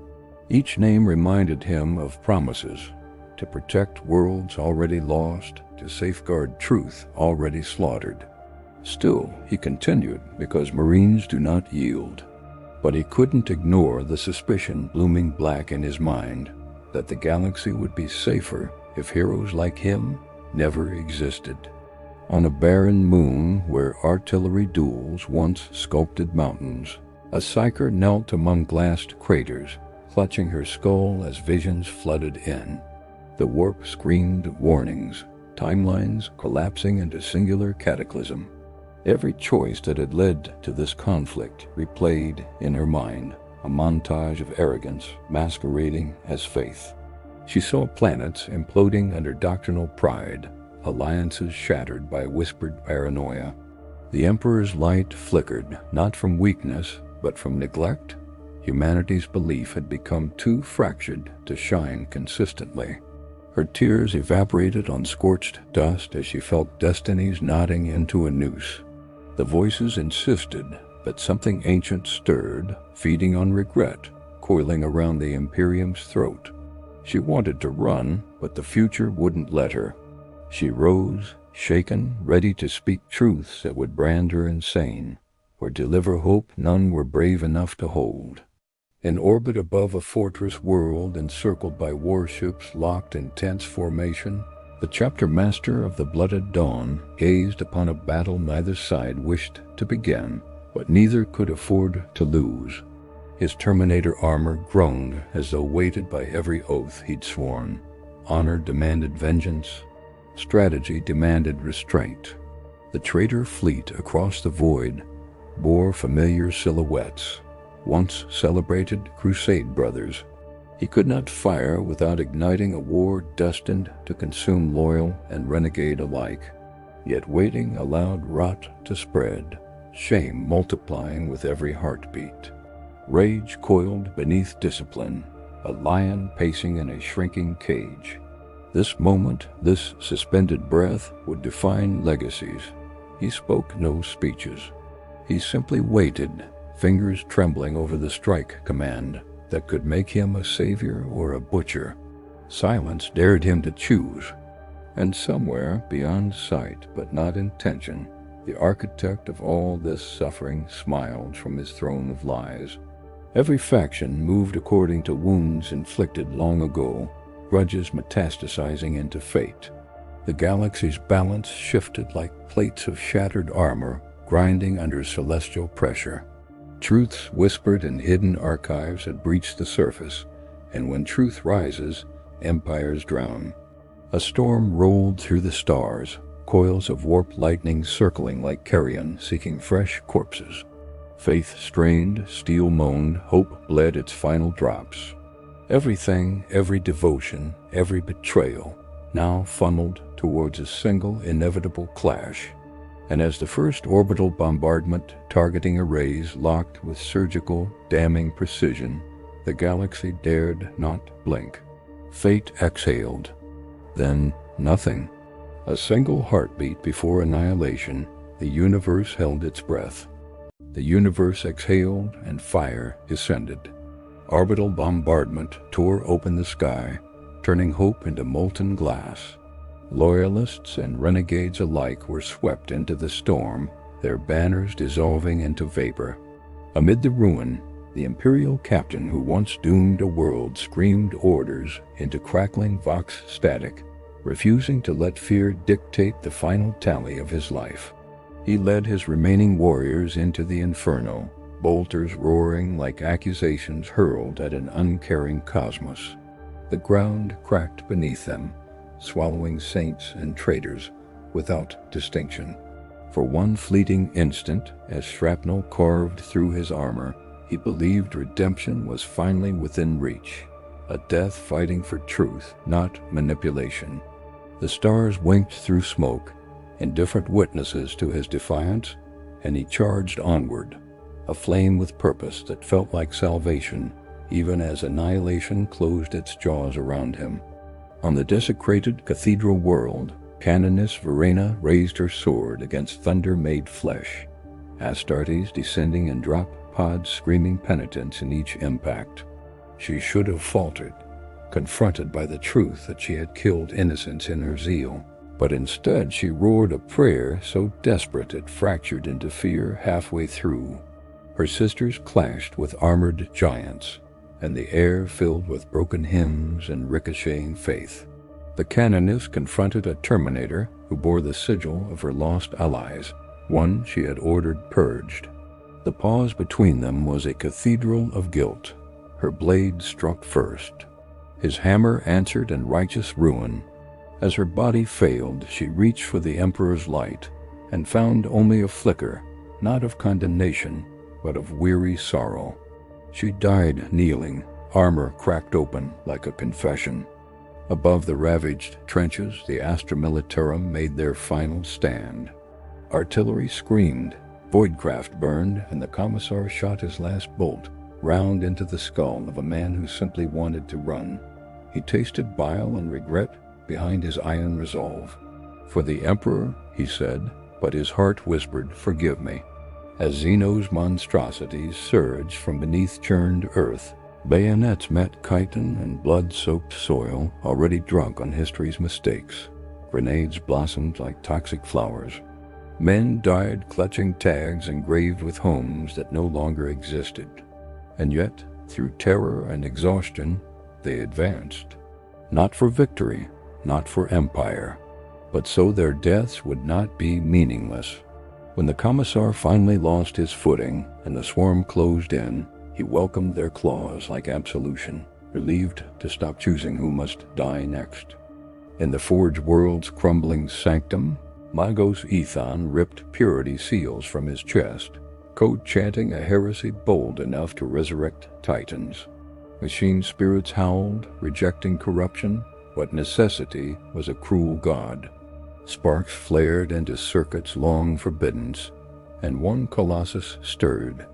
Each name reminded him of promises to protect worlds already lost, to safeguard truth already slaughtered. Still, he continued because Marines do not yield. But he couldn't ignore the suspicion looming black in his mind that the galaxy would be safer if heroes like him never existed. On a barren moon where artillery duels once sculpted mountains, a psyker knelt among glassed craters, clutching her skull as visions flooded in. The warp screamed warnings, timelines collapsing into singular cataclysm. Every choice that had led to this conflict replayed in her mind, a montage of arrogance masquerading as faith. She saw planets imploding under doctrinal pride, alliances shattered by whispered paranoia. The Emperor's light flickered, not from weakness, but from neglect. Humanity's belief had become too fractured to shine consistently. Her tears evaporated on scorched dust as she felt destinies knotting into a noose. The voices insisted, but something ancient stirred, feeding on regret, coiling around the Imperium's throat. She wanted to run, but the future wouldn't let her. She rose, shaken, ready to speak truths that would brand her insane. or deliver hope none were brave enough to hold. In orbit above a fortress world encircled by warships locked in tense formation, the chapter master of the Blooded Dawn gazed upon a battle neither side wished to begin, but neither could afford to lose. His Terminator armor groaned as though weighted by every oath he'd sworn. Honor demanded vengeance. Strategy demanded restraint. The traitor fleet across the void bore familiar silhouettes, once celebrated Crusade brothers. He could not fire without igniting a war destined to consume loyal and renegade alike, yet waiting allowed rot to spread, shame multiplying with every heartbeat. Rage coiled beneath discipline, a lion pacing in a shrinking cage. This moment, this suspended breath, would define legacies. He spoke no speeches. He simply waited, fingers trembling over the strike command that could make him a savior or a butcher. Silence dared him to choose. And somewhere, beyond sight but not intention, the architect of all this suffering smiled from his throne of lies. Every faction moved according to wounds inflicted long ago, grudges metastasizing into fate. The galaxy's balance shifted like plates of shattered armor, grinding under celestial pressure. Truths whispered in hidden archives had breached the surface, and when truth rises, empires drown. A storm rolled through the stars, coils of warp lightning circling like carrion seeking fresh corpses. Faith strained, steel moaned, hope bled its final drops. Everything, every devotion, every betrayal, now funneled towards a single inevitable clash. And as the first orbital bombardment targeting arrays locked with surgical, damning precision, the galaxy dared not blink. Fate exhaled. Then nothing. A single heartbeat before annihilation, the universe held its breath. The universe exhaled and fire descended. Orbital bombardment tore open the sky, turning hope into molten glass. Loyalists and renegades alike were swept into the storm, their banners dissolving into vapor. Amid the ruin, the Imperial captain who once doomed a world screamed orders into crackling vox static, refusing to let fear dictate the final tally of his life. He led his remaining warriors into the inferno, bolters roaring like accusations hurled at an uncaring cosmos. The ground cracked beneath them, swallowing saints and traitors without distinction. For one fleeting instant, as shrapnel carved through his armor, he believed redemption was finally within reach, a death fighting for truth, not manipulation. The stars winked through smoke, indifferent witnesses to his defiance, and he charged onward, aflame with purpose that felt like salvation, even as annihilation closed its jaws around him. On the desecrated cathedral world, Canoness Verena raised her sword against thunder-made flesh, Astartes descending in drop pods screaming penitence in each impact. She should have faltered, confronted by the truth that she had killed innocents in her zeal, but instead she roared a prayer so desperate it fractured into fear halfway through. Her sisters clashed with armored giants, and the air filled with broken hymns and ricocheting faith. The Canoness confronted a Terminator who bore the sigil of her lost allies, one she had ordered purged. The pause between them was a cathedral of guilt. Her blade struck first. His hammer answered in righteous ruin. As her body failed, she reached for the Emperor's light, and found only a flicker, not of condemnation, but of weary sorrow. She died kneeling, armor cracked open like a confession. Above the ravaged trenches, the Astra Militarum made their final stand. Artillery screamed, voidcraft burned, and the Commissar shot his last bolt, round into the skull of a man who simply wanted to run. He tasted bile and regret behind his iron resolve. For the Emperor, he said, but his heart whispered, "Forgive me." As Xeno's monstrosities surged from beneath churned earth, bayonets met chitin and blood-soaked soil already drunk on history's mistakes. Grenades blossomed like toxic flowers. Men died clutching tags engraved with homes that no longer existed. And yet, through terror and exhaustion, they advanced. Not for victory, not for empire, but so their deaths would not be meaningless. When the commissar finally lost his footing and the swarm closed in, he welcomed their claws like absolution, relieved to stop choosing who must die next. In the Forge World's crumbling sanctum, Magos Ethan ripped purity seals from his chest, code-chanting a heresy bold enough to resurrect titans. Machine spirits howled, rejecting corruption, but necessity was a cruel god. Sparks flared into circuits long forbidden, and one colossus stirred,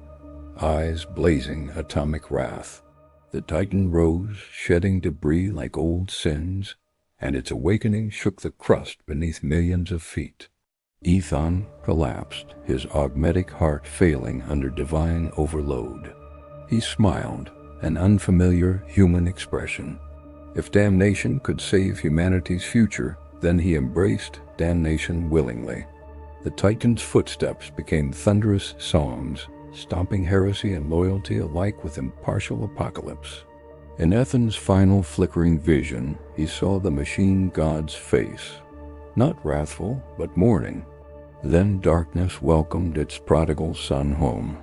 eyes blazing atomic wrath. The titan rose, shedding debris like old sins, and its awakening shook the crust beneath millions of feet. Ethan collapsed, his augmetic heart failing under divine overload. He smiled, an unfamiliar human expression. If damnation could save humanity's future, then he embraced damnation willingly. The Titan's footsteps became thunderous songs, stomping heresy and loyalty alike with impartial apocalypse. In Ethan's final flickering vision, he saw the machine god's face, not wrathful, but mourning. Then darkness welcomed its prodigal son home.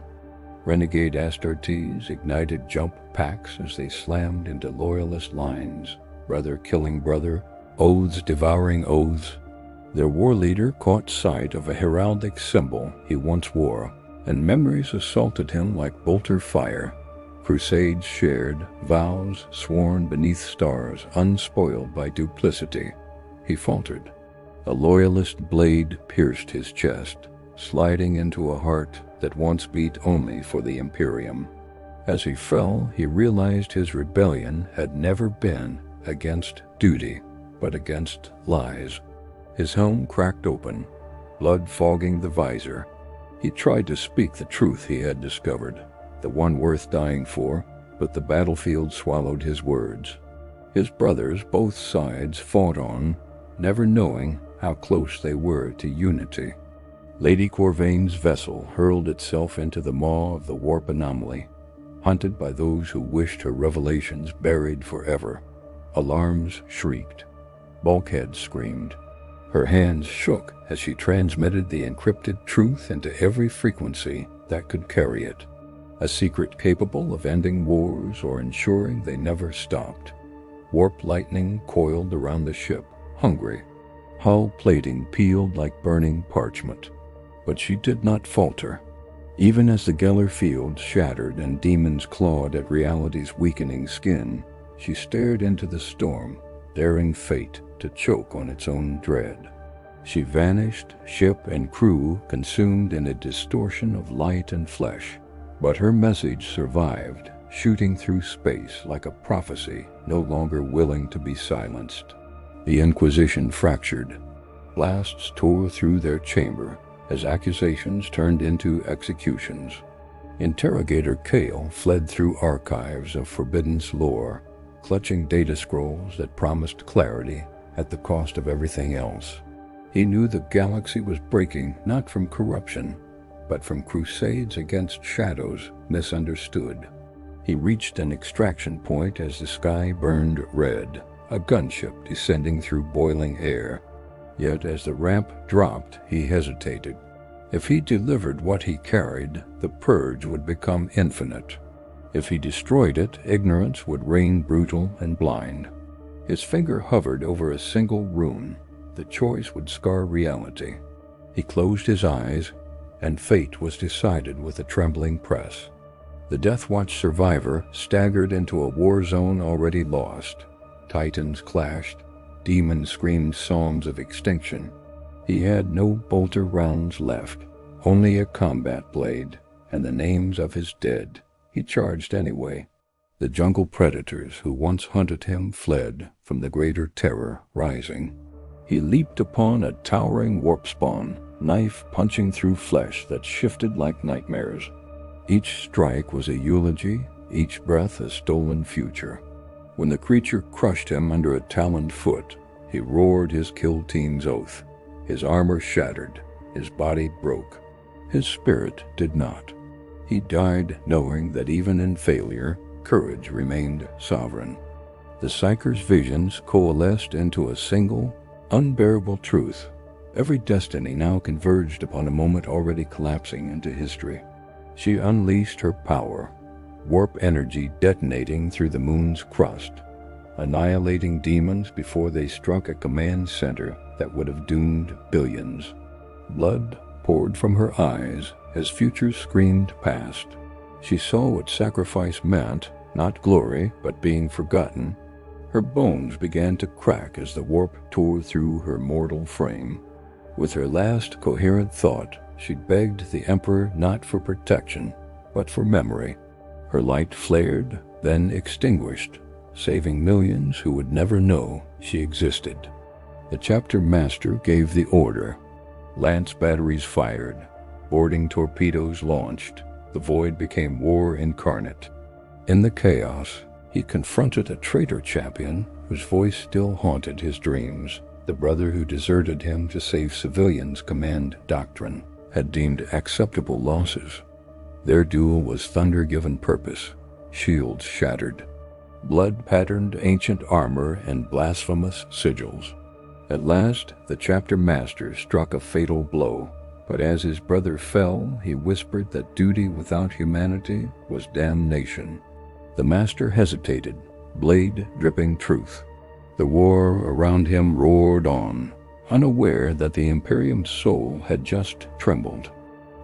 Renegade Astartes ignited jump packs as they slammed into loyalist lines, brother killing brother, oaths devouring oaths. Their war leader caught sight of a heraldic symbol he once wore, and memories assaulted him like bolter fire. Crusades shared, vows sworn beneath stars, unspoiled by duplicity. He faltered. A loyalist blade pierced his chest, sliding into a heart that once beat only for the Imperium. As he fell, he realized his rebellion had never been against duty, but against lies. His helm cracked open, blood fogging the visor. He tried to speak the truth he had discovered, the one worth dying for, but the battlefield swallowed his words. His brothers, both sides, fought on, never knowing how close they were to unity. Lady Corvain's vessel hurled itself into the maw of the warp anomaly, hunted by those who wished her revelations buried forever. Alarms shrieked. Bulkheads screamed. Her hands shook as she transmitted the encrypted truth into every frequency that could carry it. A secret capable of ending wars or ensuring they never stopped. Warp lightning coiled around the ship, hungry. Hull plating peeled like burning parchment. But she did not falter. Even as the Geller field shattered and demons clawed at reality's weakening skin, she stared into the storm, daring fate to choke on its own dread. She vanished, ship and crew consumed in a distortion of light and flesh. But her message survived, shooting through space like a prophecy no longer willing to be silenced. The Inquisition fractured. Blasts tore through their chamber as accusations turned into executions. Interrogator Kale fled through archives of forbidden lore, clutching data scrolls that promised clarity at the cost of everything else. He knew the galaxy was breaking not from corruption, but from crusades against shadows misunderstood. He reached an extraction point as the sky burned red, a gunship descending through boiling air. Yet as the ramp dropped, he hesitated. If he delivered what he carried, the purge would become infinite. If he destroyed it, ignorance would reign brutal and blind. His finger hovered over a single rune. The choice would scar reality. He closed his eyes, and fate was decided with a trembling press. The Death Watch survivor staggered into a war zone already lost. Titans clashed. Demons screamed psalms of extinction. He had no bolter rounds left, only a combat blade, and the names of his dead. He charged anyway. The jungle predators who once hunted him fled from the greater terror rising. He leaped upon a towering warp spawn, knife punching through flesh that shifted like nightmares. Each strike was a eulogy, each breath a stolen future. When the creature crushed him under a taloned foot, he roared his kill team's oath. His armor shattered, his body broke. His spirit did not. He died knowing that even in failure, courage remained sovereign. The Psyker's visions coalesced into a single, unbearable truth. Every destiny now converged upon a moment already collapsing into history. She unleashed her power, warp energy detonating through the moon's crust, annihilating demons before they struck a command center that would have doomed billions. Blood poured from her eyes as futures screamed past. She saw what sacrifice meant, not glory, but being forgotten. Her bones began to crack as the warp tore through her mortal frame. With her last coherent thought, she begged the Emperor not for protection, but for memory. Her light flared, then extinguished, saving millions who would never know she existed. The chapter master gave the order. Lance batteries fired. Boarding torpedoes launched. The void became war incarnate. In the chaos, he confronted a traitor champion whose voice still haunted his dreams. The brother who deserted him to save civilians' command doctrine had deemed acceptable losses. Their duel was thunder given purpose, shields shattered, blood-patterned ancient armor and blasphemous sigils. At last, the chapter master struck a fatal blow, but as his brother fell, he whispered that duty without humanity was damnation. The master hesitated, blade dripping truth. The war around him roared on, unaware that the Imperium's soul had just trembled.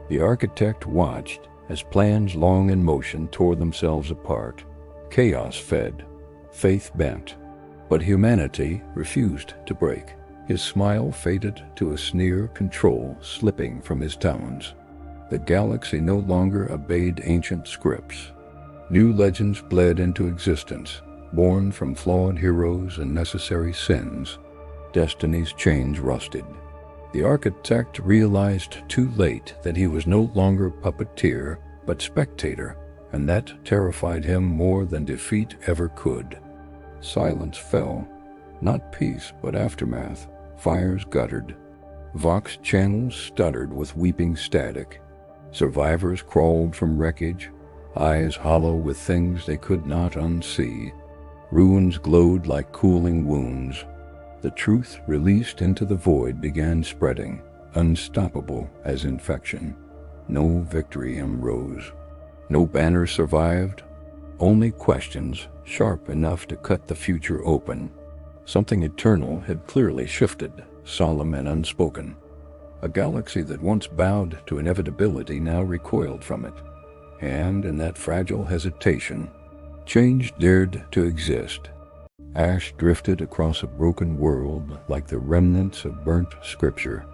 The architect watched as plans long in motion tore themselves apart. Chaos fed, faith bent, but humanity refused to break. His smile faded to a sneer, control slipping from his talons. The galaxy no longer obeyed ancient scripts. New legends bled into existence, born from flawed heroes and necessary sins. Destiny's chains rusted. The architect realized too late that he was no longer puppeteer, but spectator, and that terrified him more than defeat ever could. Silence fell. Not peace, but aftermath. Fires guttered. Vox channels stuttered with weeping static. Survivors crawled from wreckage, eyes hollow with things they could not unsee. Ruins glowed like cooling wounds. The truth released into the void began spreading, unstoppable as infection. No victory hymn rose. No banner survived. Only questions, sharp enough to cut the future open. Something eternal had clearly shifted, solemn and unspoken. A galaxy that once bowed to inevitability now recoiled from it. And in that fragile hesitation, change dared to exist. Ash drifted across a broken world like the remnants of burnt scripture.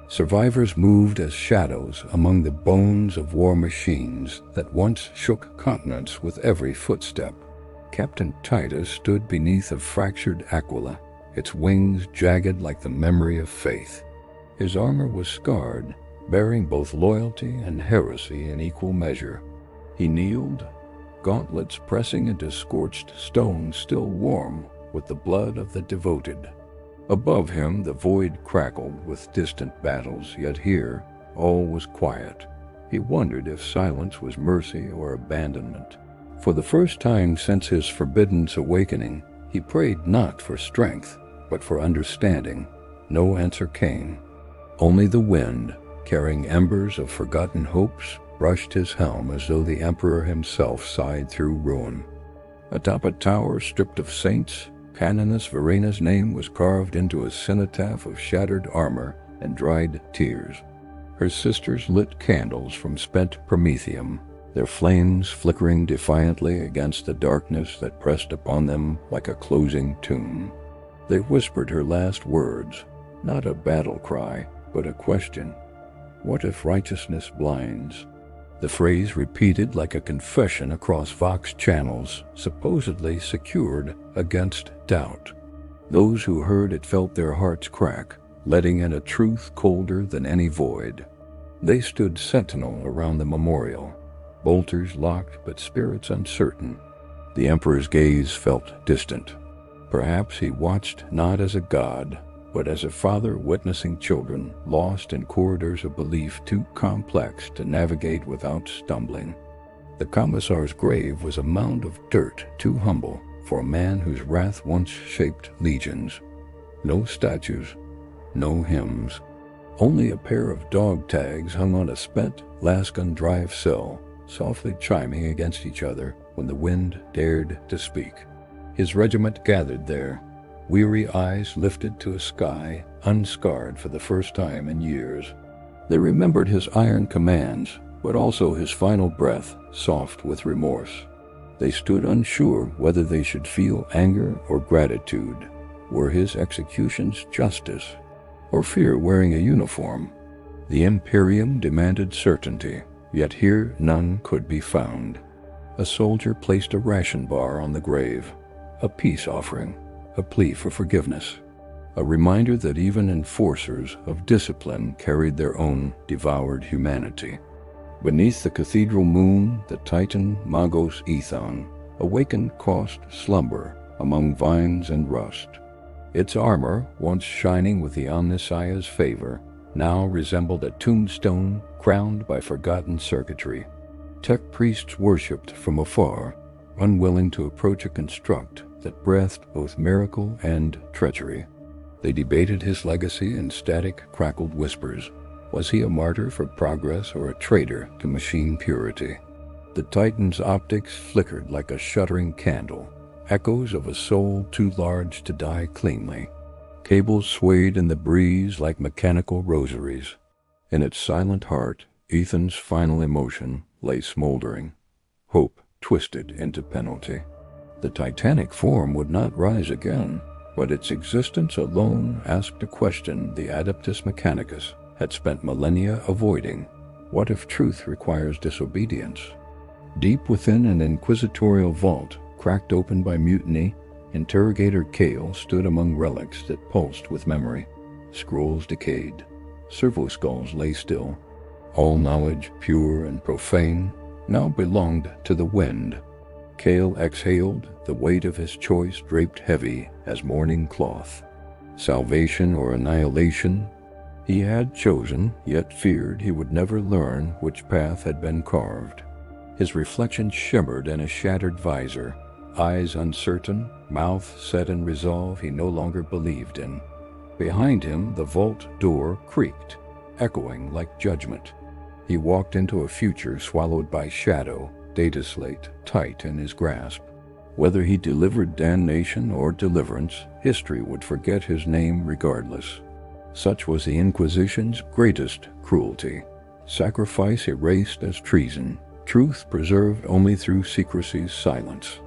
Survivors moved as shadows among the bones of war machines that once shook continents with every footstep. Captain Titus stood beneath a fractured Aquila, its wings jagged like the memory of faith. His armor was scarred, bearing both loyalty and heresy in equal measure. He kneeled, gauntlets pressing into scorched stone still warm with the blood of the devoted. Above him the void crackled with distant battles, yet here all was quiet. He wondered if silence was mercy or abandonment. For the first time since his forbidden awakening, he prayed not for strength, but for understanding. No answer came. Only the wind, carrying embers of forgotten hopes, brushed his helm as though the Emperor himself sighed through ruin. Atop a tower stripped of saints, Canoness Verena's name was carved into a cenotaph of shattered armor and dried tears. Her sisters lit candles from spent promethium, their flames flickering defiantly against the darkness that pressed upon them like a closing tomb. They whispered her last words, not a battle cry, but a question. What if righteousness blinds? The phrase repeated like a confession across Vox channels, supposedly secured against doubt. Those who heard it felt their hearts crack, letting in a truth colder than any void. They stood sentinel around the memorial, bolters locked but spirits uncertain. The Emperor's gaze felt distant. Perhaps he watched not as a god, but as a father witnessing children lost in corridors of belief too complex to navigate without stumbling. The commissar's grave was a mound of dirt too humble for a man whose wrath once shaped legions. No statues, no hymns. Only a pair of dog tags hung on a spent Lascun Drive cell, softly chiming against each other when the wind dared to speak. His regiment gathered there, weary eyes lifted to a sky unscarred for the first time in years. They remembered his iron commands, but also his final breath, soft with remorse. They stood unsure whether they should feel anger or gratitude. Were his executions justice, or fear wearing a uniform? The Imperium demanded certainty, yet here none could be found. A soldier placed a ration bar on the grave, a peace offering, a plea for forgiveness, a reminder that even enforcers of discipline carried their own devoured humanity. Beneath the cathedral moon, the Titan Magos Ethon awakened caused slumber among vines and rust. Its armor, once shining with the Omnissiah's favor, now resembled a tombstone crowned by forgotten circuitry. Tech priests worshipped from afar, unwilling to approach a construct that breathed both miracle and treachery. They debated his legacy in static, crackled whispers. Was he a martyr for progress or a traitor to machine purity? The Titan's optics flickered like a shuddering candle, echoes of a soul too large to die cleanly. Cables swayed in the breeze like mechanical rosaries. In its silent heart, Ethan's final emotion lay smoldering. Hope twisted into penalty. The titanic form would not rise again, but its existence alone asked a question the Adeptus Mechanicus had spent millennia avoiding. What if truth requires disobedience? Deep within an inquisitorial vault, cracked open by mutiny, Interrogator Kale stood among relics that pulsed with memory. Scrolls decayed. Servo-skulls lay still. All knowledge, pure and profane, now belonged to the wind. Kale exhaled, the weight of his choice draped heavy as mourning cloth. Salvation or annihilation? He had chosen, yet feared he would never learn which path had been carved. His reflection shimmered in a shattered visor, eyes uncertain, mouth set in resolve he no longer believed in. Behind him, the vault door creaked, echoing like judgment. He walked into a future swallowed by shadow, data slate tight in his grasp. Whether he delivered damnation or deliverance, history would forget his name regardless. Such was the Inquisition's greatest cruelty. Sacrifice erased as treason, truth preserved only through secrecy's silence.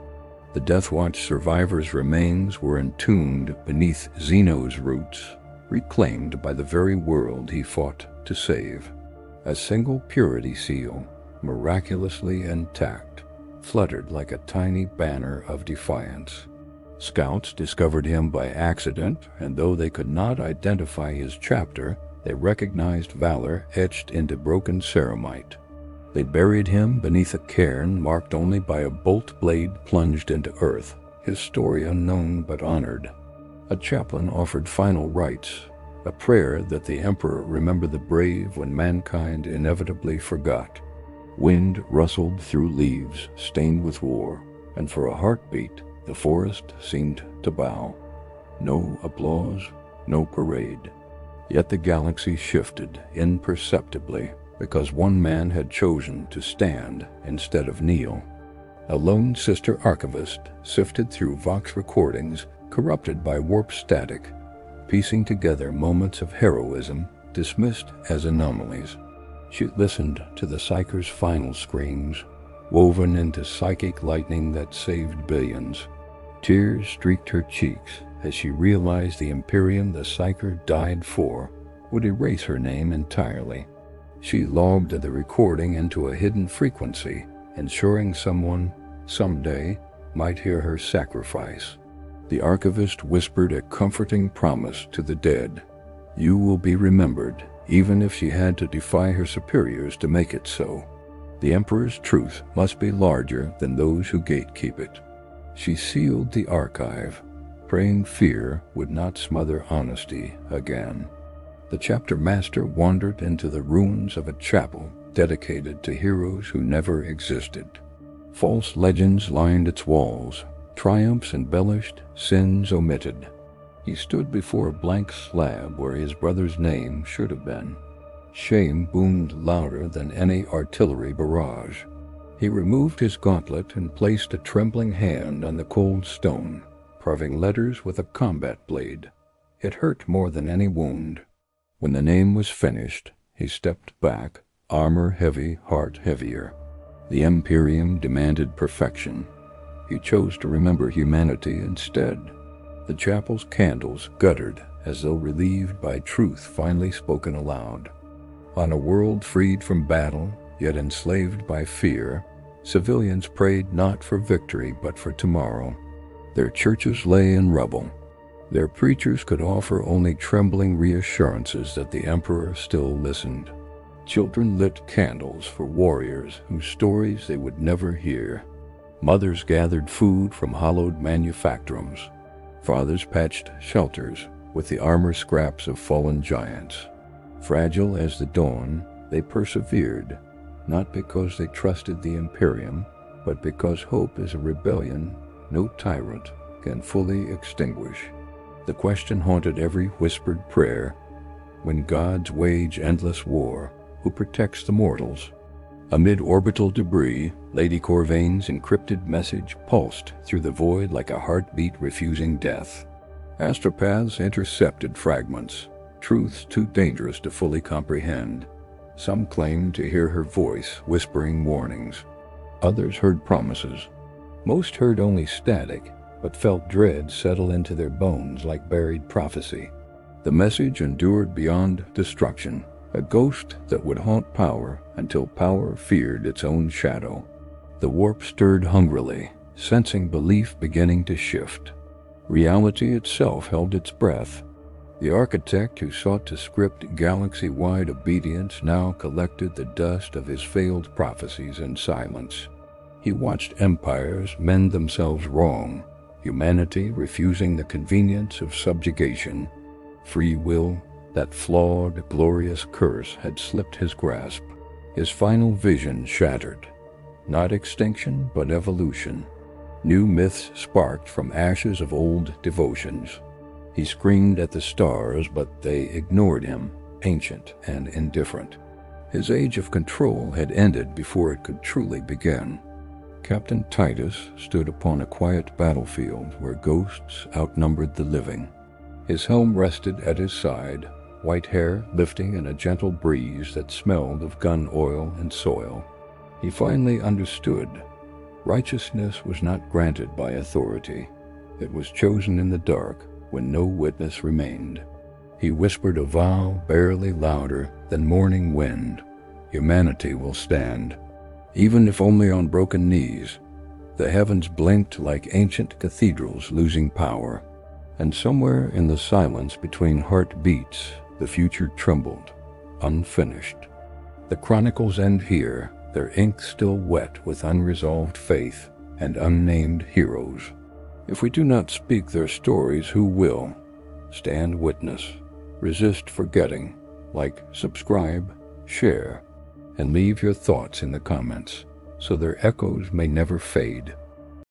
The Death Watch survivors' remains were entombed beneath Xeno's roots, reclaimed by the very world he fought to save. A single purity seal, miraculously intact, fluttered like a tiny banner of defiance. Scouts discovered him by accident, and though they could not identify his chapter, they recognized valor etched into broken ceramite. They buried him beneath a cairn marked only by a bolt blade plunged into earth, his story unknown but honored. A chaplain offered final rites, a prayer that the Emperor remember the brave when mankind inevitably forgot. Wind rustled through leaves stained with war, and for a heartbeat, the forest seemed to bow. No applause, no parade. Yet the galaxy shifted imperceptibly because one man had chosen to stand instead of kneel. A lone sister archivist sifted through Vox recordings corrupted by warp static, piecing together moments of heroism dismissed as anomalies. She listened to the Psyker's final screams, woven into psychic lightning that saved billions. Tears streaked her cheeks as she realized the Imperium the Psyker died for would erase her name entirely. She logged the recording into a hidden frequency, ensuring someone, someday, might hear her sacrifice. The archivist whispered a comforting promise to the dead. You will be remembered, even if she had to defy her superiors to make it so. The Emperor's truth must be larger than those who gatekeep it. She sealed the archive, praying fear would not smother honesty again. The chapter master wandered into the ruins of a chapel dedicated to heroes who never existed. False legends lined its walls, triumphs embellished, sins omitted. He stood before a blank slab where his brother's name should have been. Shame boomed louder than any artillery barrage. He removed his gauntlet and placed a trembling hand on the cold stone, carving letters with a combat blade. It hurt more than any wound. When the name was finished, he stepped back, armor heavy, heart heavier. The Imperium demanded perfection. He chose to remember humanity instead. The chapel's candles guttered as though relieved by truth finally spoken aloud. On a world freed from battle, yet enslaved by fear, civilians prayed not for victory but for tomorrow. Their churches lay in rubble. Their preachers could offer only trembling reassurances that the Emperor still listened. Children lit candles for warriors whose stories they would never hear. Mothers gathered food from hollowed manufactorums. Fathers patched shelters with the armor scraps of fallen giants. Fragile as the dawn, they persevered, not because they trusted the Imperium, but because hope is a rebellion no tyrant can fully extinguish. The question haunted every whispered prayer: when gods wage endless war, who protects the mortals? Amid orbital debris, Lady Corvain's encrypted message pulsed through the void like a heartbeat refusing death. Astropaths intercepted fragments, truths too dangerous to fully comprehend. Some claimed to hear her voice whispering warnings. Others heard promises. Most heard only static, but felt dread settle into their bones like buried prophecy. The message endured beyond destruction, a ghost that would haunt power until power feared its own shadow. The warp stirred hungrily, sensing belief beginning to shift. Reality itself held its breath. The architect who sought to script galaxy-wide obedience now collected the dust of his failed prophecies in silence. He watched empires mend themselves wrong, humanity refusing the convenience of subjugation. Free will, that flawed, glorious curse, had slipped his grasp. His final vision shattered. Not extinction, but evolution. New myths sparked from ashes of old devotions. He screamed at the stars, but they ignored him, ancient and indifferent. His age of control had ended before it could truly begin. Captain Titus stood upon a quiet battlefield where ghosts outnumbered the living. His helm rested at his side, white hair lifting in a gentle breeze that smelled of gun oil and soil. He finally understood. Righteousness was not granted by authority. It was chosen in the dark when no witness remained. He whispered a vow barely louder than morning wind. Humanity will stand. Even if only on broken knees. The heavens blinked like ancient cathedrals losing power. And somewhere in the silence between heartbeats, the future trembled, unfinished. The chronicles end here, their ink still wet with unresolved faith and unnamed heroes. If we do not speak their stories, who will? Stand witness. Resist forgetting. Like, subscribe, share, and leave your thoughts in the comments so their echoes may never fade.